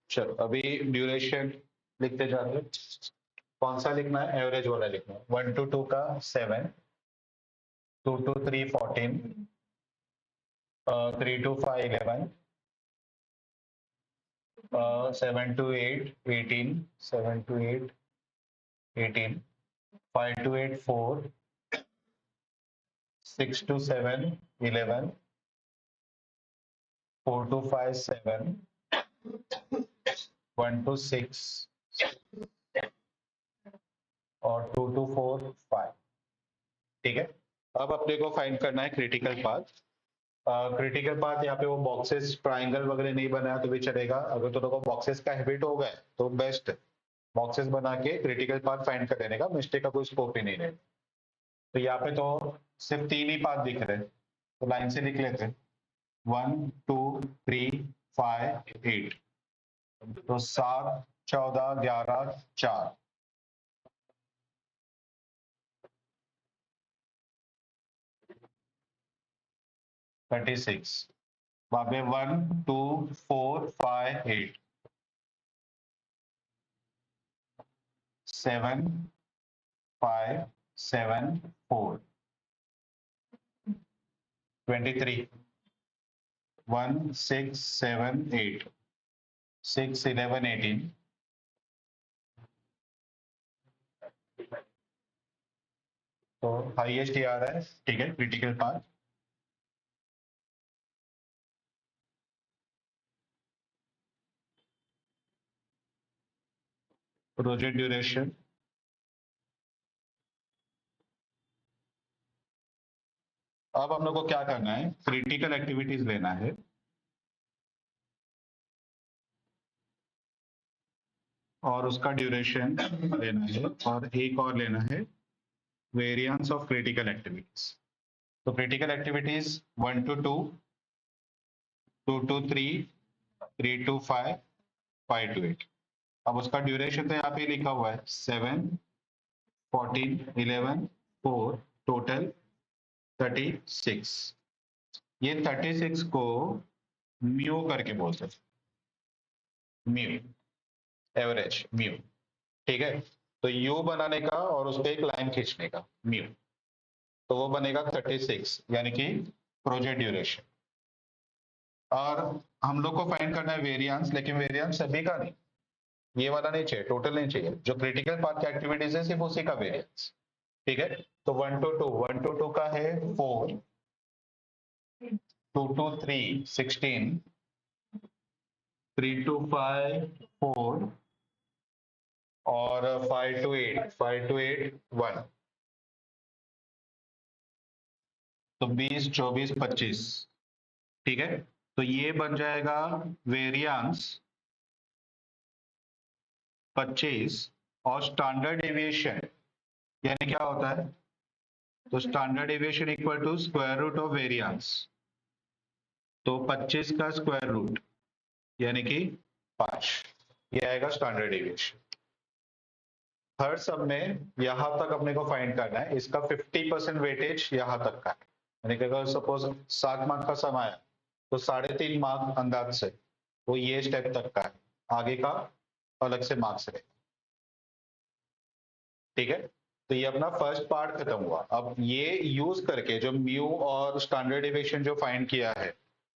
चलो अभी ड्यूरेशन लिखते जाते हैं, कौन सा लिखना है, एवरेज वाला लिखना है। 1 to 2 का 7, 2 to 3 14, 3 to 5 11, 7 to 8 18, 7 to 8 18, 5 to 8 4, 6 to 7 11, 4 to 5 7, 1 to 6 और 2 to 4 5, ठीक है। अब अपने को फाइंड करना है क्रिटिकल पाथ। क्रिटिकल पाथ यहाँ पे वो बॉक्सेस ट्राइंगल वगैरह नहीं बनाया तो भी चलेगा, अगर तो देखो बॉक्सेस का हैबिट हो गया तो बेस्ट है, बॉक्सेस बना के क्रिटिकल पाथ फाइंड कर लेने का, मिस्टेक का कोई स्कोप ही नहीं रहेगा। तो यहाँ पे तो सिर्फ 3 ही पाथ दिख रहे हैं, तो लाइन से लिख लेते हैं, 1 2 3 5 8, तो 7 14 11 4, 36, वहां पे 1 2 4 5 8, 7 5 7 4, 23, 1 6 7 8, 6 11 18, तो हाईएस्ट ये आ रहा है, ठीक है, क्रिटिकल पाथ। प्रोजेक्ट ड्यूरेशन, अब हम लोग को क्या करना है, क्रिटिकल एक्टिविटीज लेना है, और उसका ड्यूरेशन लेना है, और एक और लेना है वेरिएंस ऑफ क्रिटिकल एक्टिविटीज। तो critical activities 1 to 2, 2 to 3, 3 to 5, 5 to 8। अब उसका ड्यूरेशन तो यहाँ पे लिखा हुआ है 7 14 11 4, टोटल 36। ये 36 को म्यू करके बोलते हैं, म्यू एवरेज म्यू, ठीक है। तो यू बनाने का और उस पर एक लाइन खींचने का म्यू, तो वो बनेगा 36, यानी कि प्रोजेक्ट ड्यूरेशन। और हम लोग को फाइंड करना है वेरिएंस, लेकिन वेरिएंस सभी का नहीं, ये वाला नहीं चाहिए, टोटल नहीं चाहिए, जो क्रिटिकल पाथ की एक्टिविटीज है सिर्फ उसी का वेरिएंस, ठीक है। तो 1 to 2, 1 to 2 का है 4, 2 to 3 16, 3 to 5 4, और 5 to 8 1, तो 20 24 25, ठीक है। तो ये बन जाएगा वेरिएंस 25, और स्टैंडर्ड डेविएशन यानी क्या होता है, तो standard deviation equal to square root of variance, तो 25 का स्क्वायर रूट यानी कि 5, ये आएगा स्टैंडर्ड डेविएशन। हर सब में यहां तक अपने को फाइंड करना है, इसका 50% वेटेज यहां तक का है, यानी कि अगर सपोज 7 मार्क का सम आया तो 3.5 मार्क अंदाज से वो ये स्टेप तक का है, आगे का अलग से मार्क्स रहेगा। ठीक है, तो ये अपना फर्स्ट पार्ट खत्म हुआ। अब ये यूज करके जो म्यू और स्टैंडर्ड डेविएशन जो फाइंड किया है,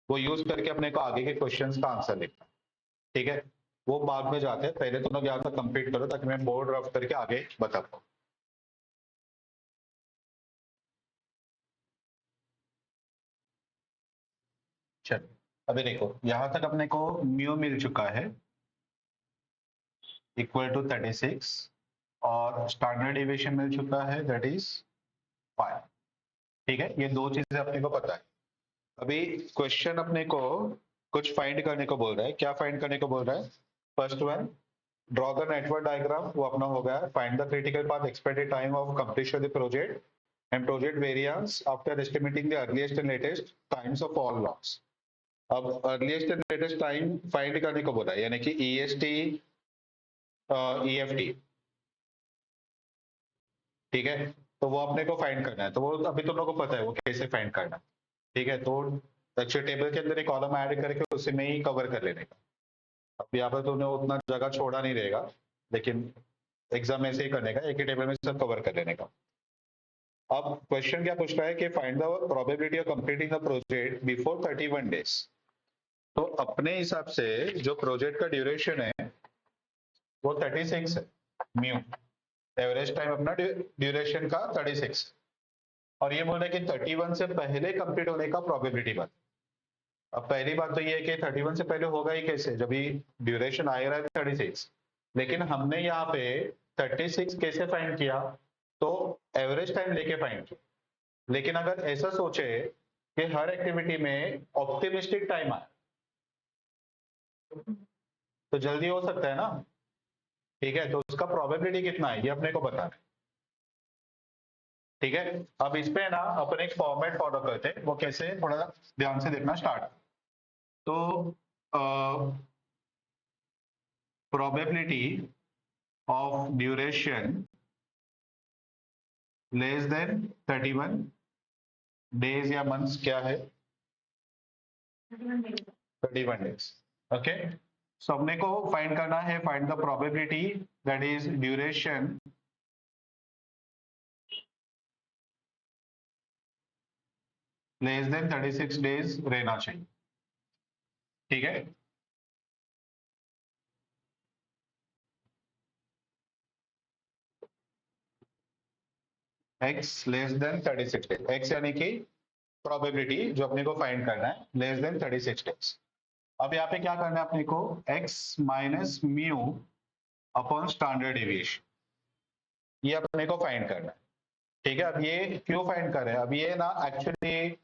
वो यूज करके अपने को आगे के क्वेश्चंस का आंसर लिखना। ठीक है, वो बाद में जाते हैं, पहले तुम लोग यहाँ तक कंप्लीट करो ताकि मैं बोर्ड रफ करके आगे बता पाऊँ। चलो, अभी देखो यहाँ तक अपने को म्यू मिल चुका है इक्वल टू 36, और स्टैंडर्ड डेविएशन मिल चुका है दैट इज 5। ठीक है, ये दो चीजें अपने को पता है। अभी क्वेश्चन अपने को कुछ फाइंड करने को बोल रहा है। क्या फाइंड करने को बोल रहा है? First one, draw the network diagram, वो अपना हो गया। Find the critical path, expected time of completion of the project and project variance after estimating the earliest and latest times of all lots. अब earliest and latest time find करने को बोला है, यानी कि ईएसटी, ईएफटी। ठीक है, तो वो अपने को फाइंड करना है। तो वो अभी तुम लोगों को पता है वो कैसे फाइंड करना है। ठीक है, तो एक्चुअल टेबल के अंदर एक कॉलम ऐड करके उसी में ही कवर कर लेने का। अब यहाँ पर तुमने उतना जगह छोड़ा नहीं रहेगा, लेकिन एग्जाम ऐसे ही करने का, एक ही टेबल में सब कवर कर लेने का। अब क्वेश्चन क्या पूछ रहा है कि find the probability of completing the project before 31 days. तो अपने हिसाब से जो प्रोजेक्ट का ड्यूरेशन है वो 36 है, म्यू एवरेज टाइम अपना ड्यूरेशन का 36, और ये बोल रहे हैं कि 31 से पहले कंप्लीट होने का प्रोबेबिलिटी बात। अब पहली बात तो ये है कि 31 से पहले होगा ही कैसे, जब भी ड्यूरेशन आ रहा है 36। लेकिन हमने यहाँ पे 36 कैसे फाइंड किया? तो एवरेज टाइम लेके फाइंड किया। लेकिन अगर ऐसा सोचे कि हर एक्टिविटी में ऑप्टिमिस्टिक टाइम आए तो जल्दी हो सकता है ना। ठीक है, तो उसका प्रोबेबिलिटी कितना है ये अपने को बताना है। ठीक है, अब इस पे ना अपन एक फॉर्मेट फॉलो करते हैं, वो कैसे, थोड़ा ध्यान से देखना स्टार्ट। तो probability of duration less than 31 days या मंथ्स क्या है? 31 डेज। ओके, सो अपने को फाइंड करना है, find the probability that is duration less than 36 days रहना चाहिए। ठीक है, x less than 36 days, x यानी कि प्रोबेबिलिटी जो अपने को फाइंड करना है लेस देन 36 डेज। अब यहाँ पे क्या करना है अपने को? x minus mu upon standard deviation, ये अपने को फाइंड करना है। ठीक है, अब ये क्यों फाइंड कर रहे हैं? अब ये ना एक्चुअली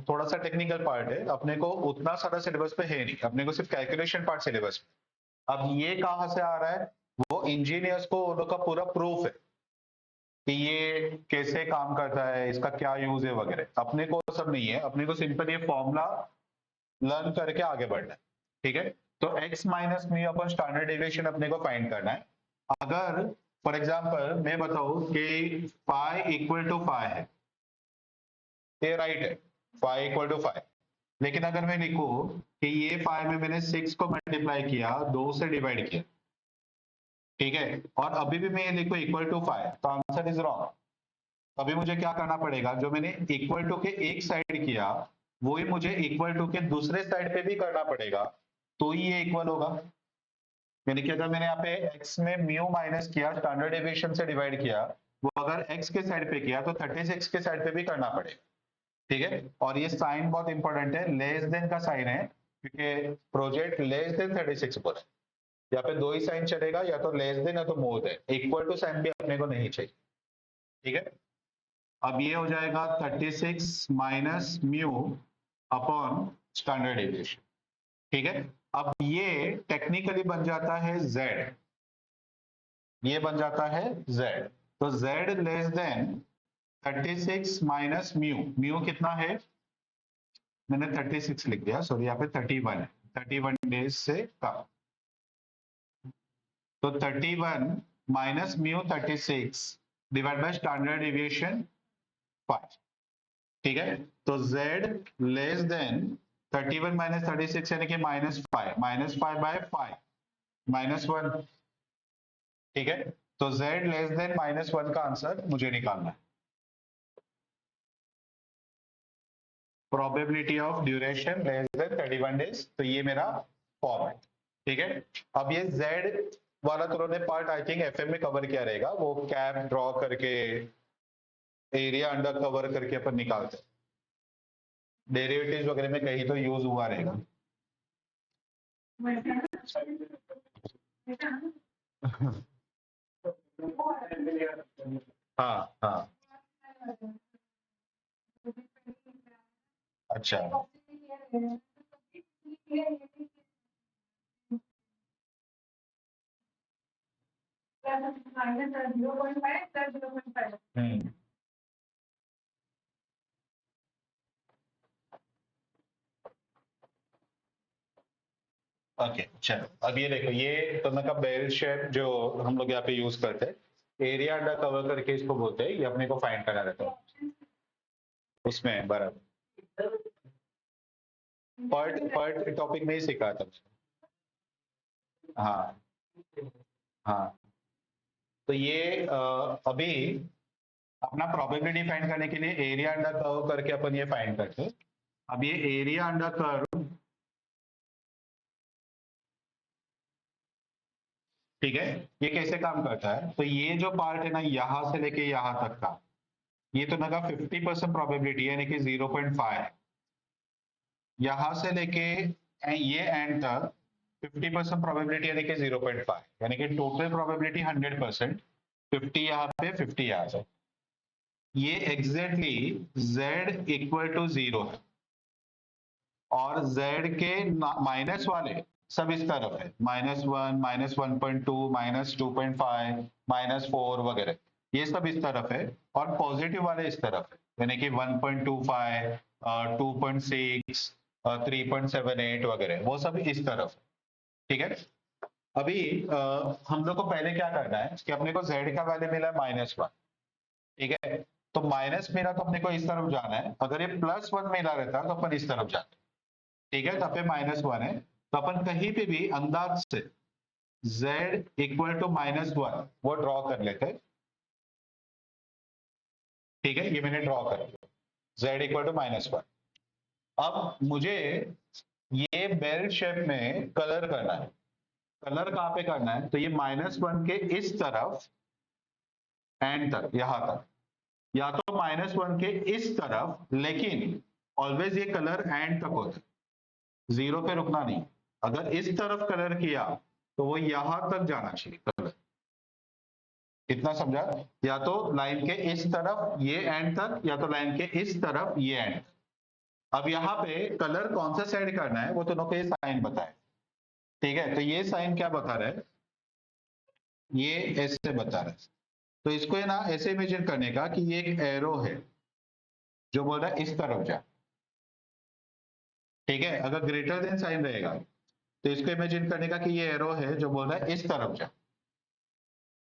थोड़ा सा टेक्निकल पार्ट है, अपने को उतना सारा सिलेबस पे है नहीं, अपने को सिर्फ कैलकुलेशन पार्ट सिलेबस में। अब ये कहाँ से आ रहा है? वो इंजीनियर्स को उन लोग का पूरा प्रूफ है कि ये कैसे काम करता है, इसका क्या यूज है वगैरह। अपने को सब नहीं है, अपने को सिंपल ये फॉर्मूला लर्न करके आगे बढ़ना है। ठीक है, तो x माइनस म्यू अपन स्टैंडर्ड डेविएशन अपने को फाइंड करना है। अगर फॉर एग्जांपल मैं बताऊं कि फाई इक्वल टू फाई है, ये राइट है, फाई इक्वल टू फाई। लेकिन अगर मैं लिखूं कि ये फाई में मैंने 6 को मल्टीप्लाई किया, 2 से डिवाइड किया, ठीक है, और अभी भी मैं ये लिखूं इक्वल टू फाई, तो आंसर इज रॉन्ग। अभी मुझे क्या करना पड़ेगा? जो मैंने इक्वल टू के एक साइड किया वही मुझे इक्वल टू के दूसरे साइड पे भी करना पड़ेगा, तो ही ये इक्वल होगा। यानी कि अगर मैंने यहाँ पे x में म्यू माइनस किया, स्टैंडर्ड डेविएशन से डिवाइड किया, वो अगर x के साइड पे किया तो 36 के साइड पे भी करना पड़ेगा। ठीक है, और ये साइन बहुत इंपॉर्टेंट है, लेस देन का साइन है, क्योंकि प्रोजेक्ट लेस देन 36 बोला है। यहाँ पे दो ही साइन चलेगा, या तो लेस देन या तो more than, equal to sign भी अपने को नहीं चाहिए। ठीक है, अब ये हो जाएगा 36 minus mu upon standard deviation. ठीक है, अब ये टेक्निकली बन जाता है z, ये बन जाता है z। तो z less then 36 minus mu, mu कितना है? मैंने 36 लिख दिया, सॉरी, यहाँ पे 31 है, 31 डेज से कम। तो 31 minus mu 36 divide by standard deviation 5। ठीक है, तो z लेस देन 31 माइनस 36 यानी कि -5, -5 बाय 5, -1, ठीक है। तो z लेस देन -1 का आंसर मुझे निकालना है। Probability of duration less than 31 days, तो ये मेरा फॉर्म है, ठीक है। अब ये z वाला तो उन्होंने पार्ट आई थिंक एफएम में कवर किया रहेगा, वो कैप ड्रॉ करके एरिया अंडर कवर करके अपन निकालते हैं, डेरिवेटिव्स वगैरह में कहीं तो यूज हुआ रहेगा। हाँ हाँ, अच्छा हम्म, ओके चलो। अब ये देखो, ये तो मैं बेल शेप जो हम लोग यहाँ पे यूज करते हैं, एरिया अंडर कवर करके इसको बोलते हैं, ये अपने को फाइंड करना रहता है उसमें बराबर। पर्ट टॉपिक में ही सिखा था। हाँ हाँ, तो ये अभी अपना प्रोबेबिलिटी फाइंड करने के लिए एरिया अंडर कर्व करके अपन ये फाइंड करते हैं। अब ये एरिया अंडर कर्व, ठीक है, ये कैसे काम करता है, तो ये जो पार्ट है ना यहां से लेके यहां तक का, ये तो लगा 50% प्रोबेबिलिटी यानी कि 0.5, यहां से लेके ये एंड तक 50% प्रोबेबिलिटी यानी कि 0.5, यानी कि टोटल प्रोबेबिलिटी 100%, 50 यहाँ पे 50 यहाँ से, ये एग्जैक्टली z इक्वल टू 0 है, और z के माइनस वाले सब इस तरफ है, -1, -1.2, -2.5, -4 वगैरह, ये सब इस तरफ है, और पॉजिटिव वाले इस तरफ है, यानी कि 1.25, 2.6, 3.78 वगैरह, वो सब इस तरफ है, ठीक है। अभी हम लोग को पहले क्या करना है कि अपने को z का वैल्यू मिला है -1, ठीक है, तो माइनस मिला तो अपने को इस तरफ जाना है, अगर ये +1 मिला रहता तो अपन इस तरफ जाते, ठीक है, तब पे -1 है, तो अपन कहीं पे भी अंदाज से z इक्वल टू -1 वो ड्रॉ कर लेते, ठीक है, ये मैंने ड्रॉ कर लिया z इक्वल टू -1। अब मुझे ये बेल शेप में कलर करना है, कलर कहाँ पे करना है, तो ये -1 के इस तरफ एंड तक, यहां तक, या तो -1 के इस तरफ, लेकिन ऑलवेज ये कलर एंड तक होता है, 0 पे रुकना नहीं, अगर इस तरफ कलर किया तो वो यहां तक जाना चाहिए कलर, इतना समझा, या तो लाइन के इस तरफ ये एंड तक, या तो लाइन के इस तरफ ये एंड। अब यहाँ पे कलर कौन सा साइड करना है वो दोनों को ये साइन बताए, ठीक है, तो ये साइन क्या बता रहा है, ये ऐसे बता रहा है, तो इसको है ना ऐसे इमेजिन करने का कि ये एक एरो है जो बोल रहा है इस तरफ जा, ठीक है, अगर ग्रेटर देन साइन रहेगा तो इसको इमेजिन करने का कि ये एरो है जो बोल रहा है इस तरफ जा,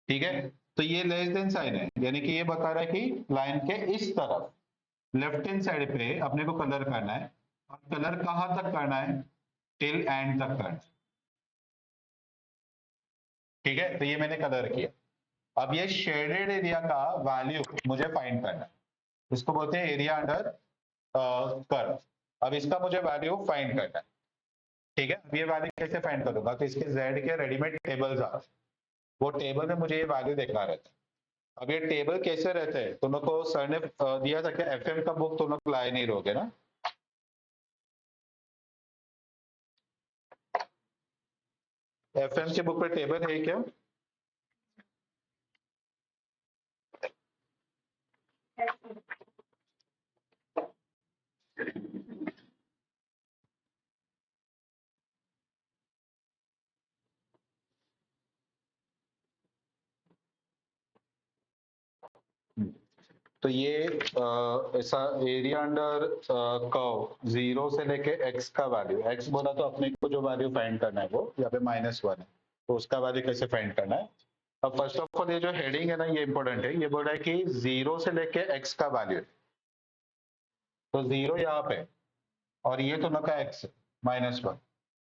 ठीक है, तो ये लेस देन साइन है, यानी कि ये बता रहा है कि लाइन के इस तरफ लेफ्ट हैंड साइड पे अपने को कलर करना है, और कलर कहां तक करना है, टिल एंड तक करना है, ठीक है, तो ये मैंने कलर किया। अब ये शेडेड एरिया का वैल्यू मुझे फाइंड करना है, इसको बोलते हैं एरिया अंडर कर्व। अब इसका मुझे वैल्यू फाइंड करना है, ठीक है, अब ये वैल्यू कैसे फाइंड करूंगा, तो इसके z के रेडीमेड टेबल्स आ, वो टेबल में मुझे ये वैल्यू देखना रहता है। अब ये टेबल कैसे रहते हैं, तुम लोग को सर ने दिया था क्या, एफएम का बुक तुम लोग लाए नहीं रहोगे ना, एफएम के बुक पे टेबल है क्या, तो ये ऐसा एरिया अंडर कर्व 0 से लेके x का वैल्यू, x बोला तो अपने को जो वैल्यू फाइंड करना है वो यहाँ पे -1 है, तो उसका वैल्यू कैसे फाइंड करना है। अब फर्स्ट ऑफ ऑल ये जो हेडिंग है ना ये इंपॉर्टेंट है, ये बोल रहा है कि 0 से लेके x का वैल्यू, तो 0 यहाँ पे और ये तो लगा x -1,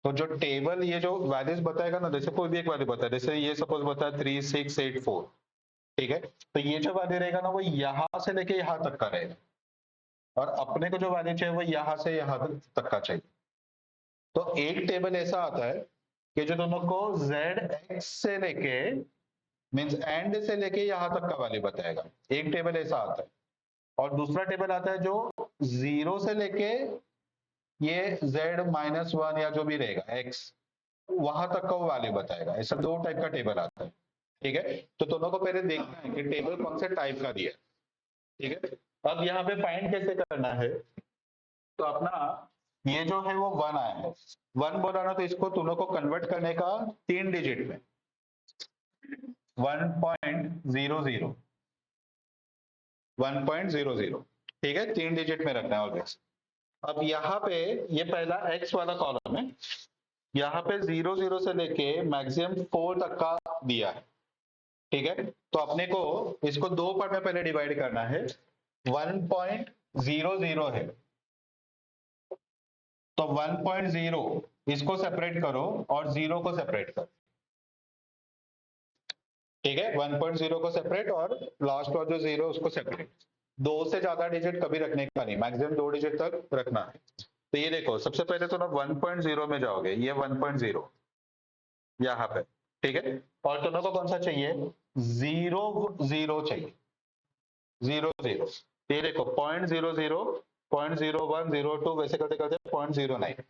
तो जो टेबल ये जो वैल्यूज बताएगा ना, जैसे कोई भी एक वैल्यू बताए, जैसे ये सपोज बताया 3684, ठीक है, तो ये जो वैल्यू रहेगा ना वो यहां से लेके यहां तक का रहेगा, और अपने को जो वैल्यू चाहिए वो यहां से यहां तक का चाहिए। तो एक टेबल ऐसा आता है कि जो दोनों को z से लेके मींस एंड से लेके यहां तक का वैल्यू बताएगा, एक टेबल ऐसा आता है। और दूसरा टेबल आता है जो 0 से लेके ये z-1 या जो भी रहेगा x वहां तक का वो वैल्यू बताएगा। ऐसा दो टाइप का टेबल आता है, ठीक है। तो दोनों को पहले देखना है कि टेबल कौन से टाइप का दिया है, ठीक है। अब यहाँ पे फाइंड कैसे करना है, तो अपना ये जो है वो 1 आया है, 1 बोला ना, तो इसको दोनों को कन्वर्ट करने का 3 डिजिट में 1.00 1.00, ठीक है, 3 डिजिट में रखना है ऑलवेज। अब यहाँ पे ये पहला x वाला कॉलम है, यहाँ पे 00 से लेके मैक्सिमम 4 तक का दिया है, ठीक है। तो अपने को इसको दो पार्ट में पहले डिवाइड करना है। 1.00 है तो 1.0 इसको सेपरेट करो और 0 को सेपरेट करो, ठीक है। 1.0 को सेपरेट और लास्ट और जो 0 उसको सेपरेट। दो से ज्यादा डिजिट कभी रखने का नहीं, मैक्सिमम 2 डिजिट तक रखना है। तो ये देखो, सबसे पहले तो ना 1.0 में जाओगे, ये 1.0 यहाँ पे, ठीक है। और दोनों को कौन सा चाहिए, 0 चाहिए, 0 ये देखो 0.00 0.01 02 वैसे करते करते 0.09,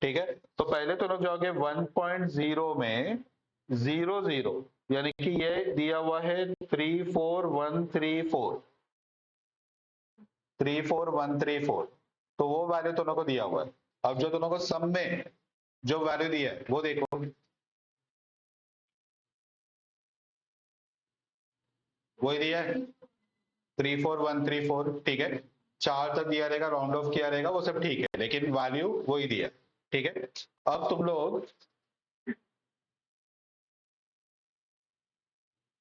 ठीक है। तो पहले तो लोग जाओगे 1.0 में 00, यानी कि ये दिया हुआ है 34134 34134, तो वो वैल्यू दोनों को दिया हुआ है। अब जो दोनों को सम में जो वैल्यू दिया है वो देखो, वही दिया है 34134, ठीक है। 4 तक दिया रहेगा, राउंड ऑफ किया रहेगा, वो सब ठीक है, लेकिन वैल्यू वही दिया, ठीक है। अब तुम लोग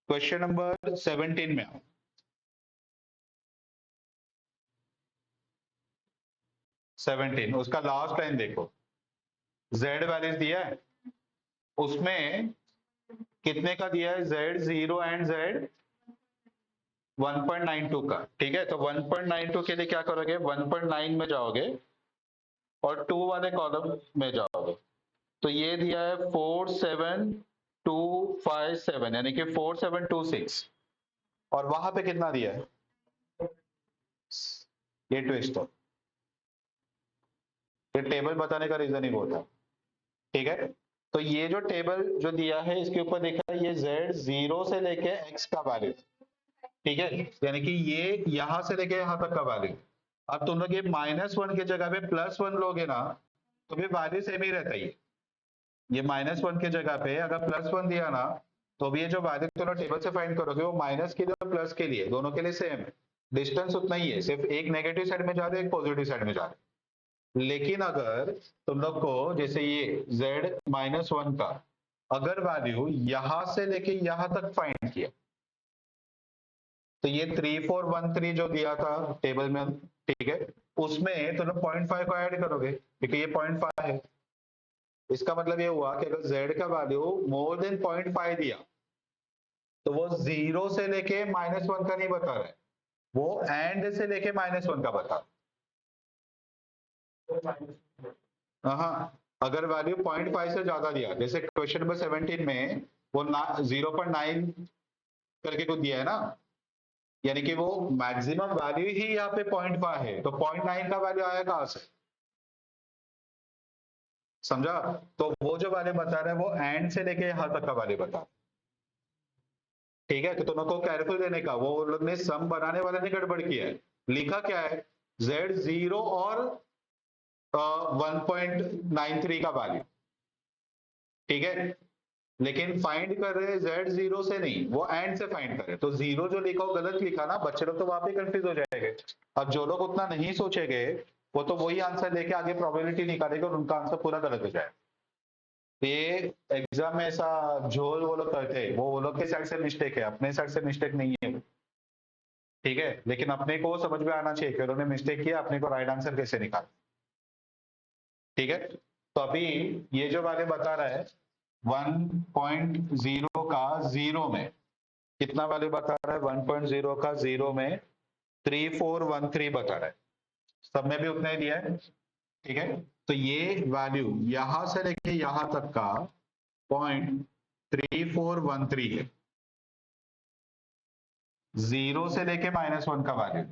क्वेश्चन नंबर 17 में आओ। 17 उसका लास्ट लाइन देखो, z वैल्यूज दिया है, उसमें कितने का दिया है, z0 एंड z 1.92 का, ठीक है। तो 1.92 के लिए क्या करोगे, 1.9 में जाओगे और 2 वाले कॉलम में जाओगे, तो ये दिया है 47257, यानी कि 4726, और वहां पे कितना दिया है, ये ट्विस्ट है, ये टेबल बताने का रीजन ही वो था, ठीक है। तो ये जो टेबल जो दिया है इसके ऊपर देखा है, ये z0 से लेके x का वैल्यू, ठीक है, यानी कि ये यहां से लेके यहां तक का वैल्यू। अब तुम लोग ये -1 की जगह पे +1 लोगे ना, तो भी वैल्यू सेम ही रहता है। ये -1 की जगह पे अगर +1 दिया ना, तो भी ये जो वैल्यू तुम लोग टेबल से फाइंड करोगे वो माइनस के लिए और प्लस के लिए दोनों के लिए सेम है, डिस्टेंस उतना ही है, सिर्फ एक नेगेटिव साइड में जा रहे हैं, एक पॉजिटिव साइड में जा रहे हैं। लेकिन अगर तुम लोग को जैसे ये z-1 का अगर वैल्यू यहां से लेके यहां तक फाइंड किया, तो ये 3413 जो दिया था टेबल में, ठीक है, उसमें तुम लोग 0.5 को ऐड करोगे क्योंकि ये 0.5 है। इसका मतलब ये हुआ कि अगर z का वैल्यू मोर देन 0.5 दिया, तो वो 0 से लेके -1 का नहीं बता रहा है, वो एंड से लेके -1 का बता रहा है। हाँ, अगर वैल्यू 0.5 से ज्यादा दिया, जैसे क्वेश्चन नंबर 17 में वो 0.9 करके कुछ दिया है ना, यानी कि वो मैक्सिमम वैल्यू ही यहाँ पे 0.5 है, तो 0.9 का वैल्यू आया कहां से, समझा। तो वो जो वैल्यू बता रहा है वो एंड से लेके यहां तक का वैल्यू बता रहा है, ठीक है। तो दोनों को केयरफुल देने का, वो लोग ने सम बनाने वाले ने गड़बड़ किया है, लिखा क्या है, z0 और 1.93 का वैल्यू, ठीक है, लेकिन फाइंड कर रहे हैं z0 से नहीं, वो एंड से फाइंड कर रहे हैं। तो 0 जो लिखा हो गलत लिखा ना, बच्चे लोग तो वहां पे कंफ्यूज हो जाएंगे। अब जो लोग उतना नहीं सोचेंगे वो तो वही आंसर लेके आगे प्रोबेबिलिटी निकालेंगे और उनका आंसर पूरा गलत हो जाएगा। ये एग्जाम में ऐसा झोल वो लोग करते हैं, वो लोग के साइड से मिस्टेक है, अपने साइड से मिस्टेक नहीं है, ठीक है। लेकिन अपने को समझ में आना चाहिए कि उन्होंने मिस्टेक किया, अपने को राइट आंसर कैसे निकाला, ठीक है। तो अभी ये जो वाले बता रहा है 1.0 का 0 में कितना वैल्यू बता रहा है, 1.0 का 0 में 3413 बता रहा है, सब में भी उतना ही दिया है। ठीक है, तो ये वैल्यू यहां से लेके यहां तक का 0.3413 है, 0 से लेके -1 का वैल्यू।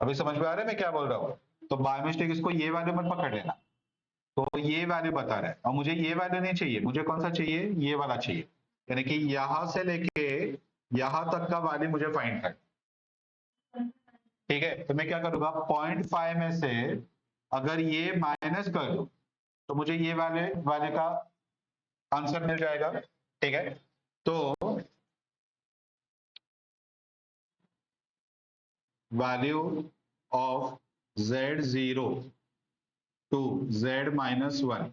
अभी समझ में आ रहा है मैं क्या बोल रहा हूँ? तो बाय मिस्टेक इसको ये वैल्यू मत पकड़ लेना। तो ये वैल्यू बता रहा है और मुझे ये वैल्यू नहीं चाहिए, मुझे कौन सा चाहिए, ये वाला चाहिए, यानी कि यहां से लेके यहां तक का वैल्यू मुझे फाइंड करना। ठीक है, तो मैं क्या करूंगा, 0.5 में से अगर ये माइनस कर दूं तो मुझे ये वाले वाले का आंसर मिल जाएगा। ठीक है, तो value of z0 to z-1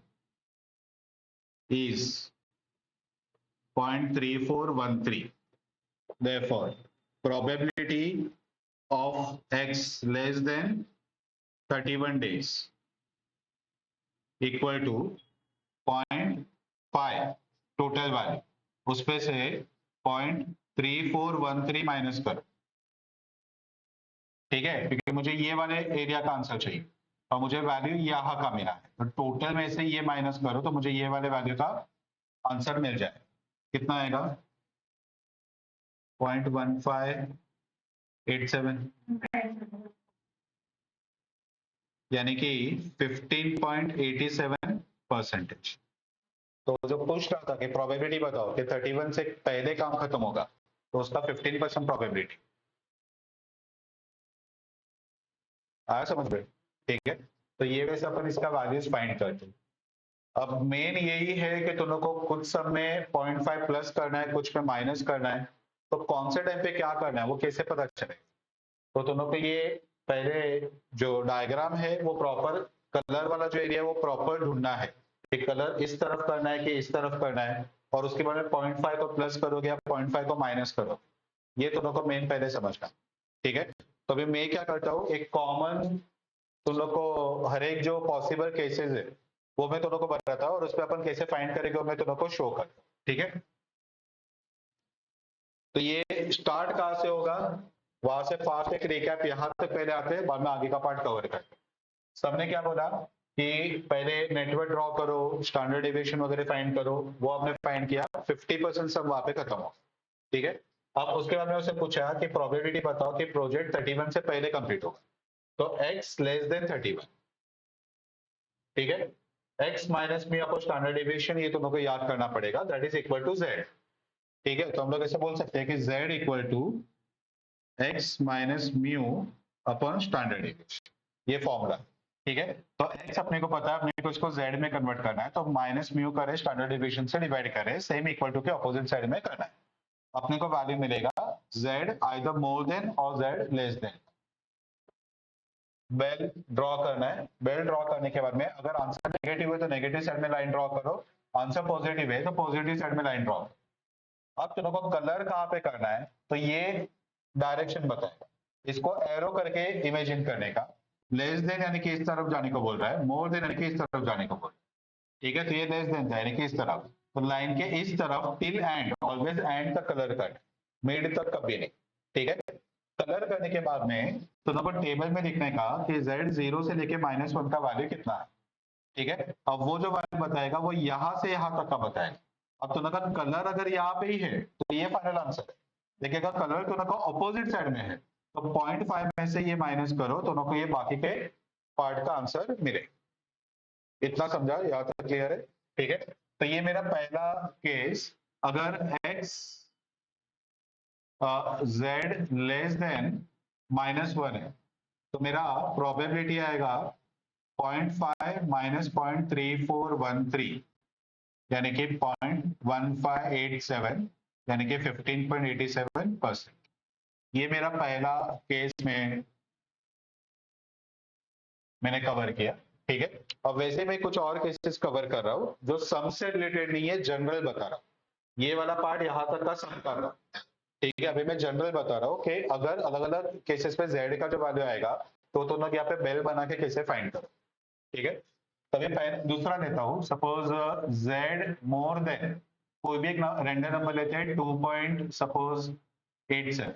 is 0.3413. Therefore, probability of x less than 31 days equal to 0.5 total value, उस पे से 0.3413 माइनस करो। ठीक है, क्योंकि मुझे ये वाले एरिया का आंसर चाहिए और मुझे वैल्यू यहाँ का मिला है, तो टोटल में से ये माइनस करो तो मुझे ये वाले वैल्यू का आंसर मिल जाए। कितना आएगा, 0.1587, यानी कि 15.87%। तो जो पूछ रहा था कि प्रोबेबिलिटी बताओ कि 31 से पहले काम खत्म होगा, तो उसका 15% प्रोबेबिलिटी आया समझ में? ठीक है, तो ये वैसे अपन इसका वैल्यूज फाइंड करते हैं। अब मेन यही है कि तुम लोग को कुछ सब में 0.5 प्लस करना है, कुछ में माइनस करना है, तो कौन से टाइम पे क्या करना है वो कैसे पता चले। तो तुम लोग को ये पहले जो डायग्राम है वो प्रॉपर, कलर वाला जो एरिया है वो प्रॉपर ढूंढना है कि कलर इस तरफ करना है कि इस तरफ करना है, और उसके बाद में 0.5 को प्लस करोगे या 0.5 को माइनस करो, ये तुम लोग को मेन पहले समझना। ठीक है, तो अभी मैं क्या करता हूँ, एक कॉमन तुम लोग को हर एक जो पॉसिबल केसेस है वो मैं तुम लोग को बताता हूँ और उस पर अपन कैसे फाइंड करेंगे वो मैं तुम लोग को शो करता हूँ। ठीक है, तो ये स्टार्ट कहाँ से होगा, वहां से फास्ट एक रिकैप यहाँ तक पहले आते हैं, बाद में आगे का पार्ट कवर करते हैं। सबने क्या बोला कि पहले नेटवर्क ड्रॉ करो, स्टैंडर्ड डेविएशन वगैरह फाइंड करो, वो आपने फाइंड किया, 50% सब वहां पे खत्म हो। ठीक है, अब उसके बाद में उससे पूछा कि प्रोबेबिलिटी बताओ कि प्रोजेक्ट 31 से पहले कंप्लीट होगा, तो x लेस देन 31। ठीक है, x minus mu upon standard deviation, ये तुम लोग को याद करना पड़ेगा, that is equal to z। ठीक है, तो हम लोग ऐसे बोल सकते हैं कि z equal to x minus mu upon standard deviation, ये फॉर्मूला। ठीक है, तो x अपने को पता है, अपने को इसको z में कन्वर्ट करना है, तो माइनस म्यू करें, स्टैंडर्ड डेविएशन से डिवाइड करें, सेम इक्वल टू के अपोजिट साइड में करना है, अपने को वैल्यू मिलेगा z आइदर मोर देन और z less than. Bell draw करना है, बेल ड्रॉ करने के बाद में अगर आंसर नेगेटिव है तो नेगेटिव साइड में लाइन ड्रॉ करो, आंसर पॉजिटिव है तो पॉजिटिव साइड में लाइन ड्रॉ करो। अब तुम को कलर कहाँ पे करना है, तो ये डायरेक्शन बताएगा, इसको एरो करके इमेजिन करने का, लेस देन यानी कि इस तरफ जाने को बोल रहा है, मोर देन यानी कि इस तरफ जाने को बोल रहा है। ठीक है, तो ये लेस देन था यानी कि इस तरफ, तो लाइन के इस तरफ टिल एंड, ऑलवेज एंड तक कलर कट, मिड तक कभी नहीं। ठीक है, कलर करने के बाद में तो नंबर टेबल में लिखने का कि z 0 से लेके -1 का वैल्यू कितना है। ठीक है, अब वो जो वैल्यू बताएगा वो यहां से यहां तक का बताएगा। अब तो अगर कलर अगर यहाँ पे ही है तो ये फाइनल आंसर है, लेकिन अगर कलर तो ना ऑपोजिट साइड में है तो 0.5 में से ये माइनस करो तो ना ये बाकी के पार्ट का आंसर मिले। इतना समझा, यहाँ तक क्लियर है? ठीक है, तो ये मेरा पहला केस, अगर x z लेस देन -1 है तो मेरा प्रोबेबिलिटी आएगा 0.5 माइनस 0.3413, यानी कि 0.1587, यानी कि 15.87%। ये मेरा पहला केस में मैंने कवर किया। ठीक है, अब वैसे मैं कुछ और केसेस कवर कर रहा हूँ जो सम से रिलेटेड नहीं है, जनरल बता रहा हूँ। ये वाला पार्ट यहाँ तक का सम कर रहा हूँ। ठीक है, अभी मैं जनरल बता रहा हूँ कि अगर अलग अलग केसेस पे z का जो वैल्यू आएगा तो तुम लोग यहाँ पे बेल बना के कैसे फाइंड करो। ठीक है, तभी दूसरा लेता हूं, सपोज z मोर देन, कोई भी एक रैंडम नंबर लेते हैं 2.87,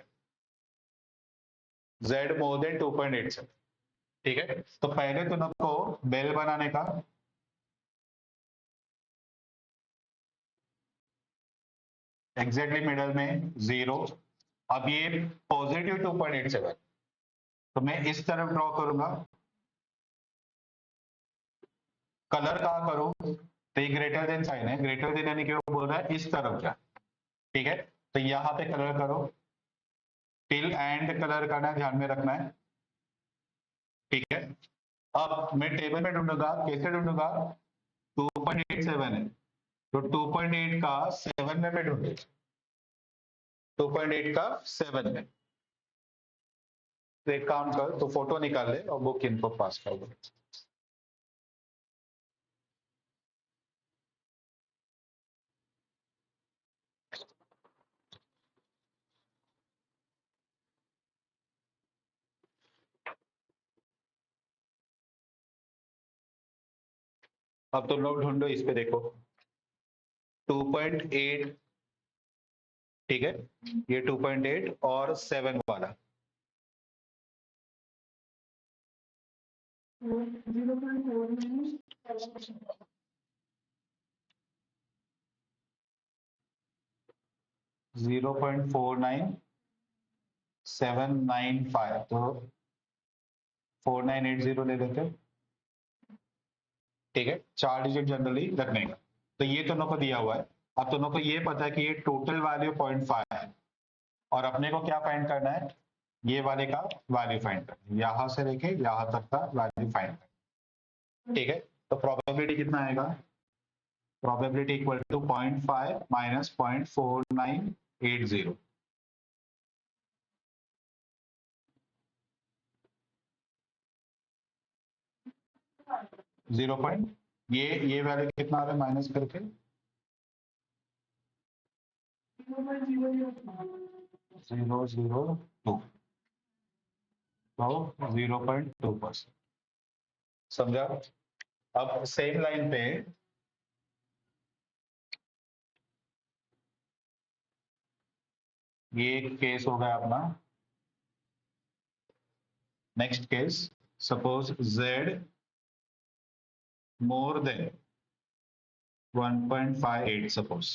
z मोर देन 2.87, ठीक है। तो पहले तुम लोग को बेल बनाने का, एग्जैक्टली मिडल में 0। अब ये पॉजिटिव 2.87, तो मैं इस तरफ ड्रॉ करूंगा। कलर कहाँ करूं, तो ये ग्रेटर देन साइन है, ग्रेटर देन यानी कि वो बोल रहा है इस तरफ क्या, ठीक है। तो यहाँ पे कलर करो, टिल एंड कलर करना, ध्यान में रखना है, ठीक है। अब मैं टेबल में ढूंढूंगा, कैसे ढूंढूंगा, 2.87 है, तो 2.8 का 7 में मैं ढूंढूंगा, 2.8 का 7 में। तो एक काम कर, तो फोटो निकाल ले और बुक इनको पास कर दो। अब तुम लोग ढूंढो, इस पे देखो 2.8, ठीक है, ये 2.8 और 7 वाला, 0.49795, तो 4980 ले लेते, ठीक है। 4 डिजिट जनरली रखने का। तो ये दोनों को दिया हुआ है। अब दोनों को ये पता है कि ये टोटल वैल्यू 0.5 है, और अपने को क्या फाइंड करना है, ये वाले का वैल्यू फाइंड करना है, यहां से लेके यहां तक का वैल्यू फाइंड करना है, ठीक है। तो प्रोबेबिलिटी कितना आएगा, प्रोबेबिलिटी इक्वल टू 0.5 माइनस 0.4980, 0 पॉइंट, ये वैल्यू कितना आ रहा है माइनस करके, 0.002, तो 0.2%, समझा। अब सेम लाइन पे ये केस हो गया अपना। Next case, suppose z more than 1.58, suppose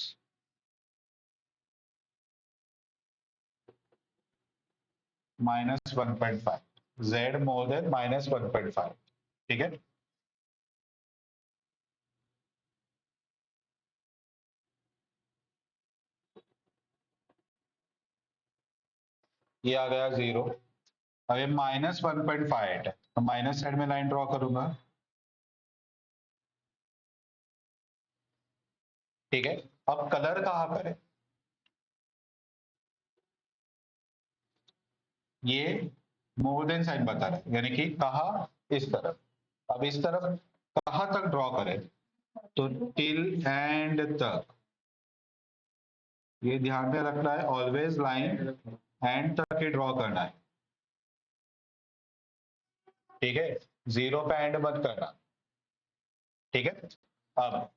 minus 1.5, z more than minus 1.5, ठीक है। ये आ गया 0। अब ये माइनस 1.5 है, तो माइनस साइड में लाइन ड्रॉ करूंगा, ठीक है। अब कलर कहाँ करें, ये मोर देन साइन बता रहा है, यानी कि कहा इस तरफ। अब इस तरफ कहाँ तक ड्रॉ करें, तो टिल एंड तक, ये ध्यान में रखना है, ऑलवेज लाइन एंड तक ही ड्रॉ करना है, ठीक है। 0 पे एंड मत करना, ठीक है। अब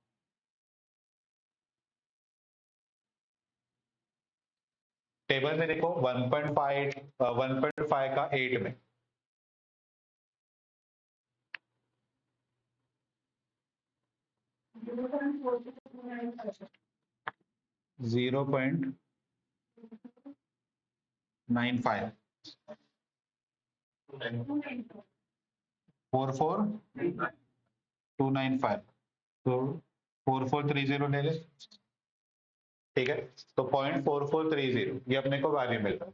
टेबल में देखो 1.5 1.5 का 8 में, 0.95, 44295, तो 4430 ले ले, ठीक है। तो 0.4430 ये अपने को वैल्यू मिल रहा है,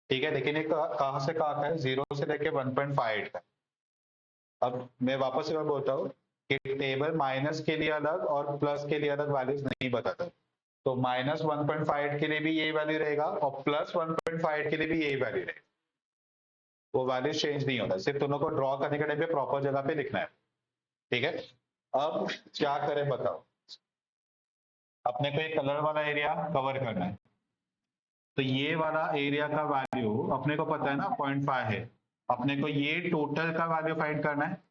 ठीक है। लेकिन ये कहाँ से कहाँ का है, 0 से लेके 1.58 का। अब मैं वापस से बोलता हूँ कि टेबल माइनस के लिए अलग और प्लस के लिए अलग वैल्यूज नहीं बताता, तो माइनस 1.5 के लिए भी यही वैल्यू रहेगा और प्लस 1.5 के लिए भी यही वैल्यू रहेगा, वो वैल्यू चेंज नहीं होता, सिर्फ दोनों को ड्रॉ करने के टाइम पे प्रॉपर जगह पे लिखना है, ठीक है। अब क्या करें बताओ, अपने को एक कलर वाला एरिया कवर करना है, तो ये वाला एरिया का वैल्यू अपने को पता है ना 0.5 है, अपने को ये टोटल का वैल्यू फाइंड करना है,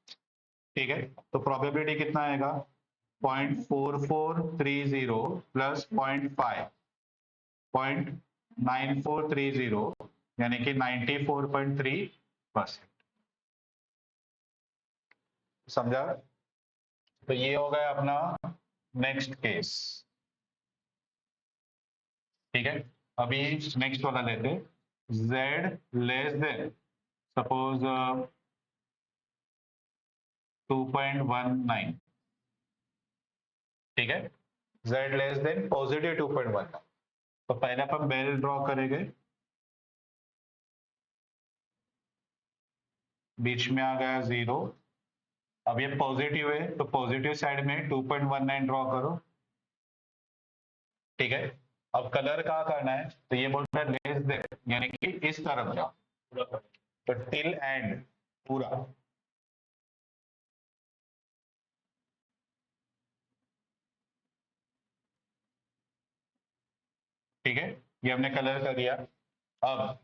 ठीक है, तो प्रोबेबिलिटी कितना आएगा 0.4430 प्लस 0.9430 यानी कि 94.3%। समझा? तो ये हो गया अपना नेक्स्ट केस। ठीक है, अभी नेक्स्ट वाला लेते हैं, z लेस देन सपोज 2.19। ठीक है, z लेस देन पॉजिटिव 2.19। तो पहले अपन बेल ड्रॉ करेंगे, बीच में आ गया 0। अब ये पॉजिटिव है तो पॉजिटिव साइड में 2.19 ड्रॉ करो। ठीक है, अब कलर क्या करना है, तो ये बोलता है लेस देन यानी कि इस तरफ जाओ, तो टिल एंड पूरा। ठीक है, ये हमने कलर कर दिया। अब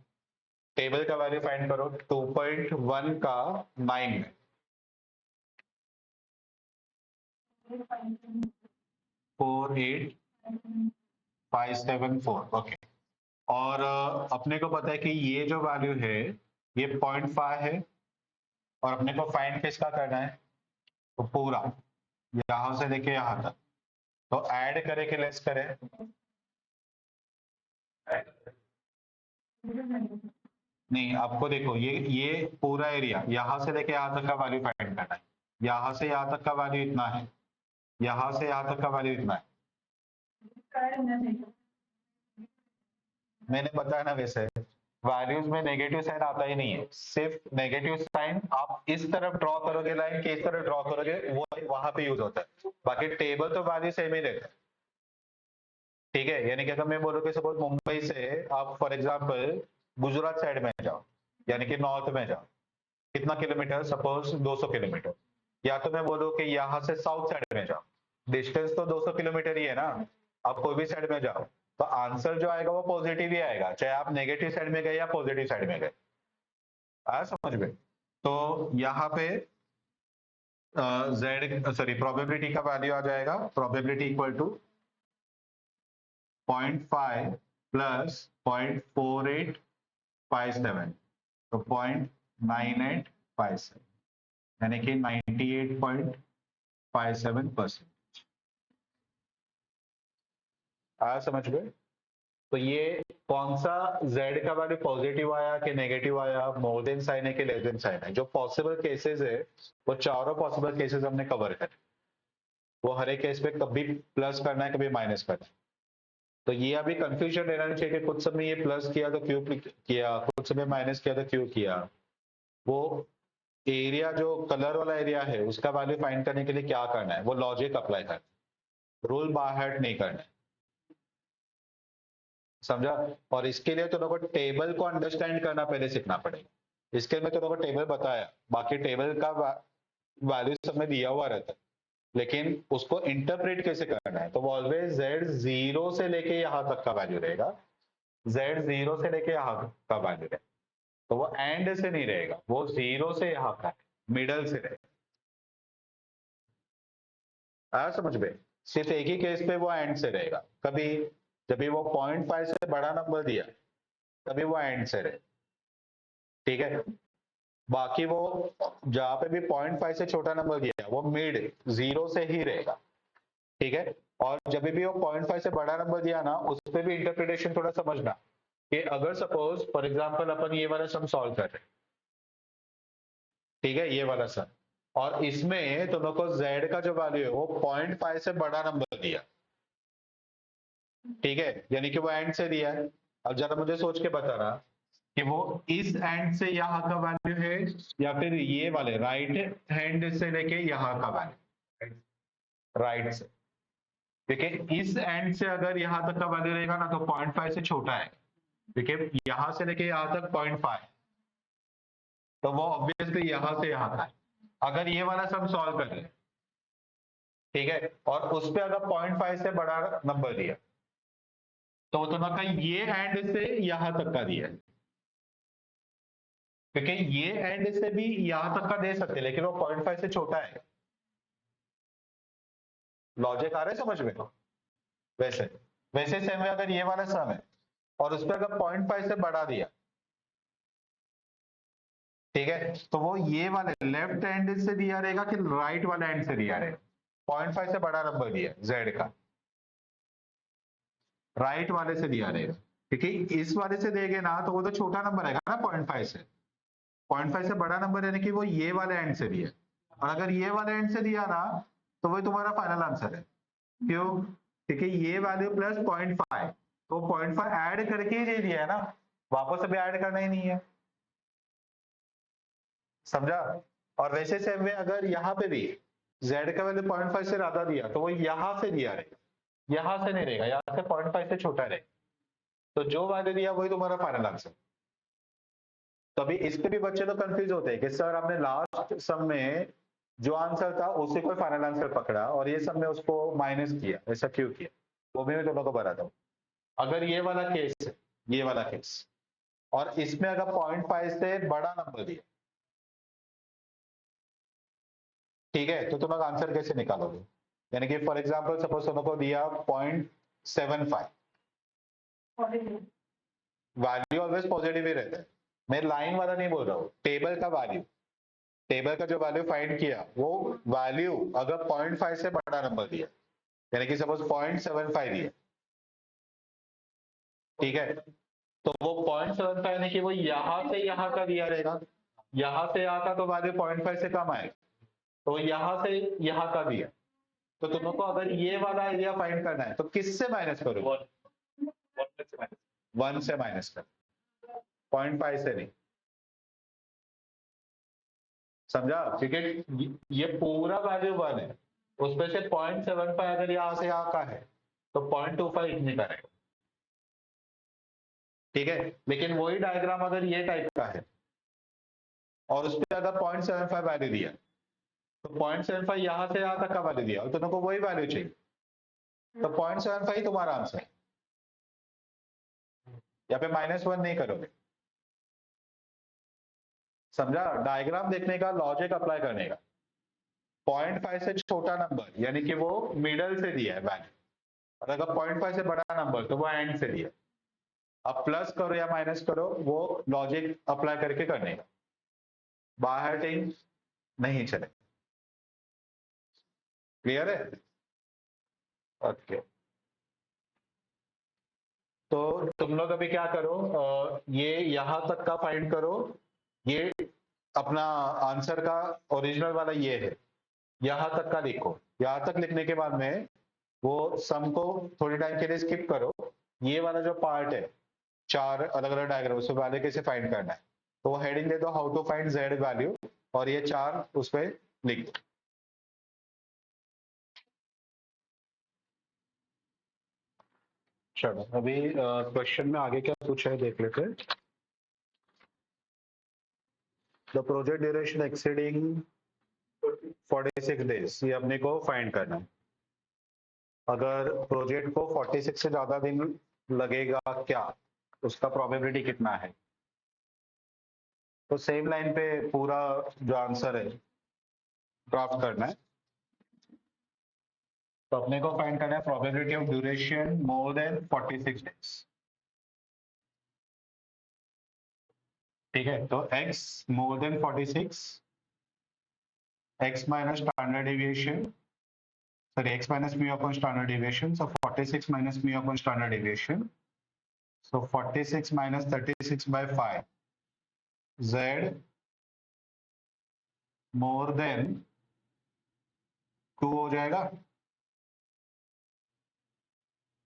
टेबल का वैल्यू फाइंड करो 2.1 का 9 में 48574। ओके, और अपने को पता है कि ये जो वैल्यू है ये 0.5 है, और अपने को फाइंड किसका करना है, तो पूरा यहां से लेके यहां तक। तो ऐड करे कि लेस करे, नहीं आपको देखो ये पूरा एरिया यहां से लेके यहां तक का वैल्यू फाइंड करना है। यहां से यहां तक का वैल्यू इतना है, यहां से यहां तक का वैल्यू इतना है। मैंने बताया ना, वैसे वैल्यूज में नेगेटिव साइन आता ही नहीं है, सिर्फ नेगेटिव साइन आप इस तरफ ड्रॉ करोगे, लाइन के इस तरफ ड्रॉ करोगे, वो वहां पे यूज होता है। बाकी टेबल तो वैल्यू सेम ही रहता है। ठीक है, यानी कि अगर मैं बोलूँ कि सपोज मुंबई से आप फॉर एग्जांपल गुजरात साइड में जाओ, यानी कि नॉर्थ में जाओ, कितना किलोमीटर, सपोज 200 किलोमीटर। या तो मैं बोलूँ कि यहाँ से साउथ साइड में जाओ, डिस्टेंस तो 200 किलोमीटर ही है ना। आप कोई भी साइड में जाओ तो आंसर जो आएगा वो पॉजिटिव ही आएगा, चाहे आप नेगेटिव साइड में गए या पॉजिटिव साइड में गए। आया समझ में? तो यहाँ पे जेड सॉरी प्रोबेबिलिटी का वैल्यू आ जाएगा, प्रोबेबिलिटी इक्वल टू 0.5 प्लस 0.4857, तो 0.9857 यानी कि 98.57%। आया समझ में? तो ये कौन सा z का वैल्यू पॉजिटिव आया कि नेगेटिव आया, मोर देन साइन है कि लेस देन साइन है, जो पॉसिबल केसेस है वो चारों पॉसिबल केसेस हमने कवर करे। वो हर एक केस पे कभी प्लस करना है कभी माइनस करना है। तो ये अभी कंफ्यूजन रहना नहीं चाहिए कि कुछ समय ये प्लस किया तो क्यों किया, कुछ समय माइनस किया तो क्यों किया। वो एरिया जो कलर वाला एरिया है उसका वैल्यू फाइंड करने के लिए क्या करना है, वो लॉजिक अप्लाई करना है, रूल बाहर नहीं करना है। समझा? और इसके लिए तो लोगों को टेबल को अंडरस्टैंड करना पहले सीखना पड़ेगा। इसके लिए तो लोगों को टेबल बताया, बाकी टेबल का वैल्यू सब में दिया हुआ रहता है, लेकिन उसको इंटरप्रेट कैसे करना है, तो वो ऑलवेज z 0 से लेके यहां तक का वैल्यू रहेगा, z 0 से लेके यहां का वैल्यू रहेगा। तो वो एंड से नहीं रहेगा, वो 0 से यहां का मिडल से रहेगा। आया समझ में? सिर्फ एक ही केस पे वो एंड से रहेगा, कभी जब भी वो 0.5 से बड़ा नंबर दिया तभी वो एंड से रहे। ठीक है, बाकी वो जहां पे भी 0.5 से छोटा नंबर दिया वो मिड 0 से ही रहेगा। ठीक है, और जब भी वो 0.5 से बड़ा नंबर दिया ना, उस पर भी इंटरप्रिटेशन थोड़ा समझना कि अगर सपोज फॉर एग्जांपल अपन ये वाला सम सॉल्व कर रहे हैं, ठीक है, ये वाला सम, और इसमें तुम लोग को z का जो वैल्यू है वो 0.5 से बड़ा नंबर दिया, ठीक है, यानी कि वो एंड से दिया है। अब जरा मुझे सोच के बताना कि वो इस एंड से यहाँ का वैल्यू है या फिर ये वाले राइट हैंड से लेके यहाँ का वैल्यू, राइट से। देखिए इस एंड से अगर यहाँ तक का वैल्यू रहेगा ना तो 0.5 से छोटा है। देखिए यहाँ से लेके यहाँ तक 0.5, तो वो ऑब्वियसली यहाँ से यहाँ का है। अगर ये वाला सम सॉल्व कर ले, ठीक है, और उस पे अगर 0.5 से बड़ा नंबर दिया तो दोनों का ये एंड से यहाँ तक का दिया, क्योंकि ये एंड से भी यहां तक का दे सकते हैं, लेकिन वो 0.5 से छोटा है। लॉजिक आ रहा है समझ में? वैसे वैसे सेम है, अगर ये वाला सम है और उस पर अगर 0.5 से बढ़ा दिया, ठीक है, तो वो ये वाले लेफ्ट एंड से दिया रहेगा कि राइट वाले एंड से दिया रहेगा? 0.5 से बड़ा नंबर दिया जेड का, राइट वाले से दिया रहेगा, क्योंकि इस वाले से देंगे ना तो वो तो छोटा नंबर आएगा ना 0.5 से। 0.5 से बड़ा नंबर यानी कि वो ये वाले एंड से दिया, और अगर ये वाले एंड से दिया ना तो वही तुम्हारा फाइनल आंसर है। क्यों? क्योंकि ये वैल्यू प्लस 0.5, तो 0.5 ऐड करके ही दे दिया है ना, वापस अभी ऐड करना ही नहीं है। समझा? और वैसे सेम में अगर यहाँ पे भी z का वैल्यू 0.5 से ज्यादा दिया तो वो यहाँ से दिया रहेगा, यहाँ से नहीं रहेगा, यहाँ से 0.5 से छोटा रहेगा, तो जो वैल्यू दिया वही तुम्हारा फाइनल आंसर। तो अभी इस पे भी बच्चे तो कंफ्यूज होते हैं कि सर आपने लास्ट सम में जो आंसर था उसी को फाइनल आंसर पकड़ा और ये सब में उसको माइनस किया, ऐसा क्यों किया? वो भी मैं दोनों को बताता हूँ। अगर ये वाला केस है, ये वाला केस, और इसमें अगर 0.5 से बड़ा नंबर दिया, ठीक है, तो तुम लोग आंसर कैसे निकालोगे? यानी कि फॉर एग्जांपल सपोज तुम लोग को दिया 0.75, वैल्यू ऑलवेज पॉजिटिव ही रहता है, मैं लाइन वाला नहीं बोल रहा हूँ, टेबल का वैल्यू, टेबल का जो वैल्यू फाइंड किया वो वैल्यू अगर 0.5 से बड़ा नंबर दिया, यानी कि सपोज 0.75 दिया, ठीक है, तो वो 0.75 यानी कि वो यहां से यहां का दिया रहेगा, यहां से यहां का तो वैल्यू 0.5 से कम आएगा, तो यहां से यहां का दिया, तो तुम लोग को अगर ये वाला एरिया फाइंड करना है तो किससे माइनस करोगे? 1 से माइनस कर, 0.5 से नहीं। समझा? क्योंकि ये पूरा वैल्यू 1 है, उसमें से 0.75 अगर यहाँ से यहाँ का है तो 0.25 निकलेगा, ठीक है, लेकिन वही डायग्राम अगर ये टाइप का है और उस पर अगर 0.75 वैल्यू दिया, तो 0.75 यहाँ से यहाँ तक का वैल्यू दिया और तुमको वही वैल्यू चाहिए, तो 0.75 तुम्हारा आंसर है, या पे -1 नहीं करोगे। समझा? डायग्राम देखने का, लॉजिक अप्लाई करने का। 0.5 से छोटा नंबर यानी कि वो मिडल से दिया है वैल्यू, और अगर 0.5 से बड़ा नंबर तो वो एंड से दिया। अब प्लस करो या माइनस करो, वो लॉजिक अप्लाई करके करने का, बाहर टिंग नहीं चले। क्लियर है? ओके, तो तुम लोग अभी क्या करो, ये यहां तक का फाइंड करो, ये अपना आंसर का ओरिजिनल वाला ये है, यहां तक का लिखो, यहां तक लिखने के बाद में वो सम को थोड़ी टाइम के लिए स्किप करो, ये वाला जो पार्ट है, चार अलग अलग डायग्राम, उसमें वैल्यू कैसे फाइंड करना है, तो वो हेडिंग दे दो how to find Z value, और ये चार उस पर लिख दो। चलो अभी क्वेश्चन में आगे क्या पूछा है देख लेते हैं। The project duration exceeding 46 days, ये अपने को फाइंड करना है। अगर प्रोजेक्ट को 46 से ज्यादा दिन लगेगा क्या, उसका प्रोबेबिलिटी कितना है? तो सेम लाइन पे पूरा जो आंसर है ड्राफ्ट करना है। तो अपने को फाइंड करना है probability of duration more than 46 days. ठीक है, तो x more than 46, x minus standard deviation, sorry, x minus mu upon standard deviation. So 46 minus mu upon standard deviation. So 46 minus 36 by 5. Z more than 2 हो जाएगा.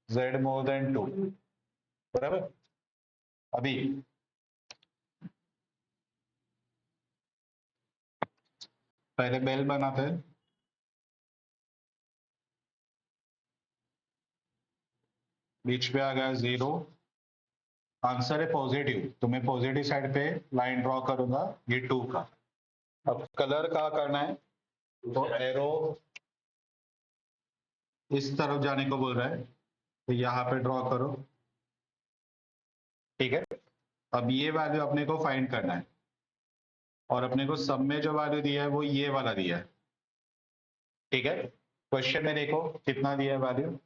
Z more than 2. बराबर? अभी पहले bell बनाते हैं. बीच पे आ गया 0. आंसर है पॉजिटिव, तो मैं पॉजिटिव साइड पे लाइन ड्रॉ करूंगा, ये 2 का. अब कलर का करना है, तो एरो इस तरफ जाने को बोल रहा है, तो यहाँ पे ड्रॉ करो. ठीक है, अब ये वैल्यू अपने को फाइंड करना है. और अपने को सब में जो वैल्यू दिया है वो ये वाला दिया है, ठीक है। क्वेश्चन में देखो कितना दिया है वैल्यू,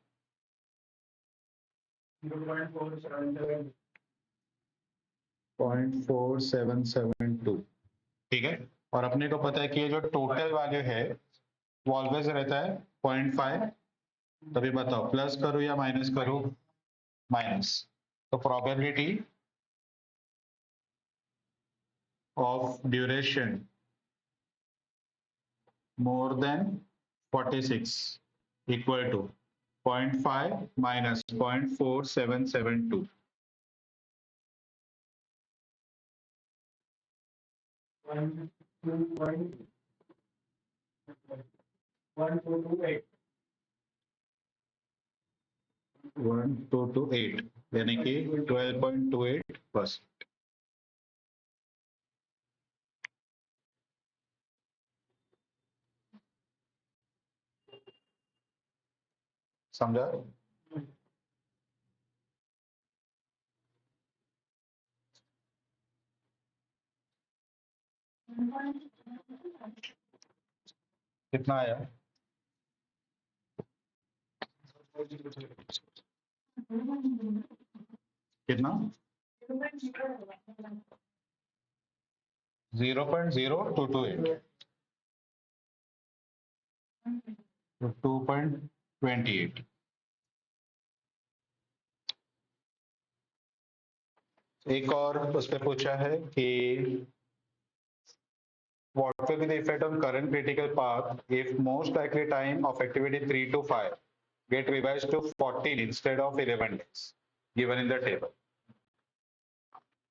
0.4772, ठीक है। और अपने को पता है कि ये जो टोटल वैल्यू है वो ऑलवेज रहता है 0.5। तभी बताओ प्लस करूं या माइनस करूं, माइनस। तो probability of duration more than 46 equal to 0.5 minus 0.4772। 1228 यानी कि 12.28%। समझा? कितना आया? कितना? 0.0228 तो 2.28। एक और उस पर पूछा है कि what will be the effect on current critical path if most likely time of activity 3 to 5 get revised to 14 instead of 11 days given in the table.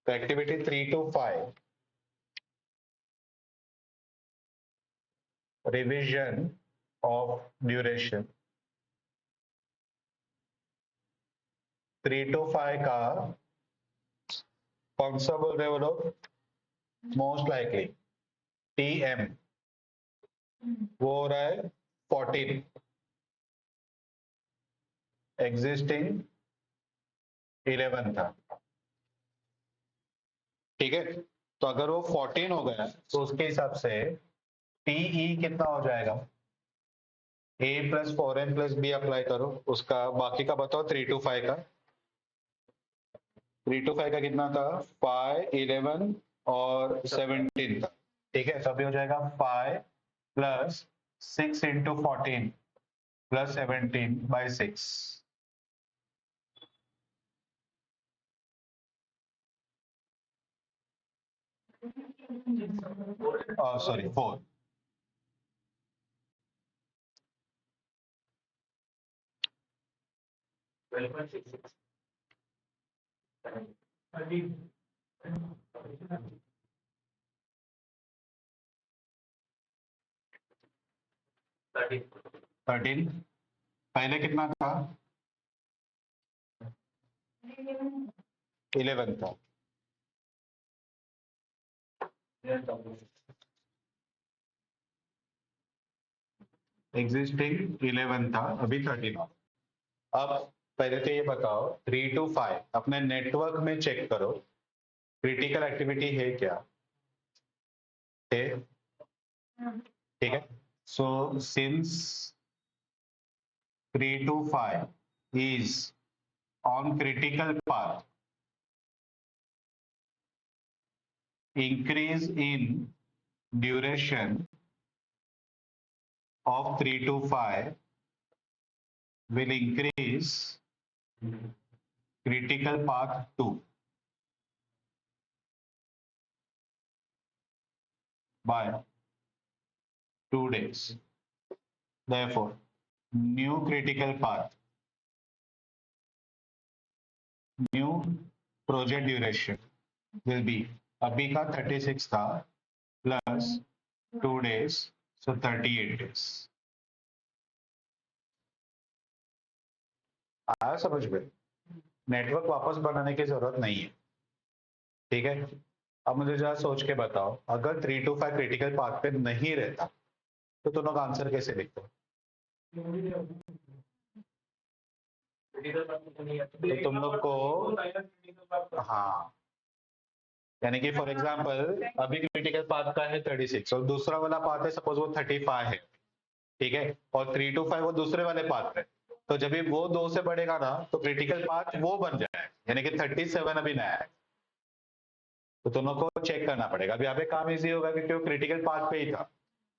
The activity 3 to 5 revision of duration 3 to 5 का कौन सा बोल रहे हो लोग? Most likely TM वो हो रहा है 14, एग्जिस्टिंग 11 था, ठीक है। तो अगर वो 14 हो गया तो उसके हिसाब से TE कितना हो जाएगा? A plus 4N plus B apply करो, उसका बाकी का बताओ। 3 to 5 का 3 to 5 का कितना था? 5, 11 और 17 था, ठीक है। तभी हो जाएगा 5 प्लस 6 इंटू 14 प्लस 17/6। सॉरी 4। 12.66 13 पहले कितना था? 11 था, एग्जिस्टिंग 11 था, अभी 13 था। अब पहले तो ये बताओ 3 to 5 अपने नेटवर्क में चेक करो क्रिटिकल एक्टिविटी है क्या, है, ठीक है। So since 3 to 5 is on critical path, increase in duration of 3 to 5 will increase critical path 2 by 2 days. Therefore, new critical path, new project duration will be अभी का 36 था प्लस 2 days, so 38 days। आया समझ में? Network वापस बनाने की जरूरत नहीं है, ठीक है। अब मुझे जरा सोच के बताओ, अगर 3 to 5 क्रिटिकल पाथ पे नहीं रहता तो तुम लोग आंसर कैसे लिखते? तो तुम लोग को, हाँ यानी कि फॉर एग्जांपल अभी क्रिटिकल पाथ का है 36 और दूसरा वाला पाथ है सपोज वो 35 है, ठीक है, और 3 to 5 वो दूसरे वाले पाथ है, तो जब भी वो 2 से बढ़ेगा ना तो क्रिटिकल पाथ वो बन जाए, यानी कि 37 अभी नया है, तो दोनों को चेक करना पड़ेगा। अब यहाँ पे काम इजी होगा क्योंकि वो क्रिटिकल पाथ पे ही था,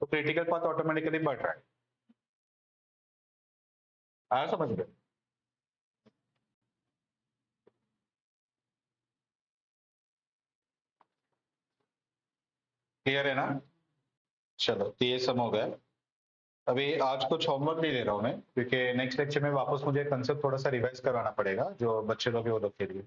तो क्रिटिकल पाथ ऑटोमेटिकली बढ़ रहा है। आया समझ में? क्लियर है ना? चलो तो ये सब हो गया। अभी आज कुछ होमवर्क नहीं दे रहा हूँ मैं, क्योंकि नेक्स्ट लेक्चर में वापस मुझे कंसेप्ट थोड़ा सा रिवाइज करवाना पड़ेगा जो बच्चे लोग हैं वो लोग के लिए।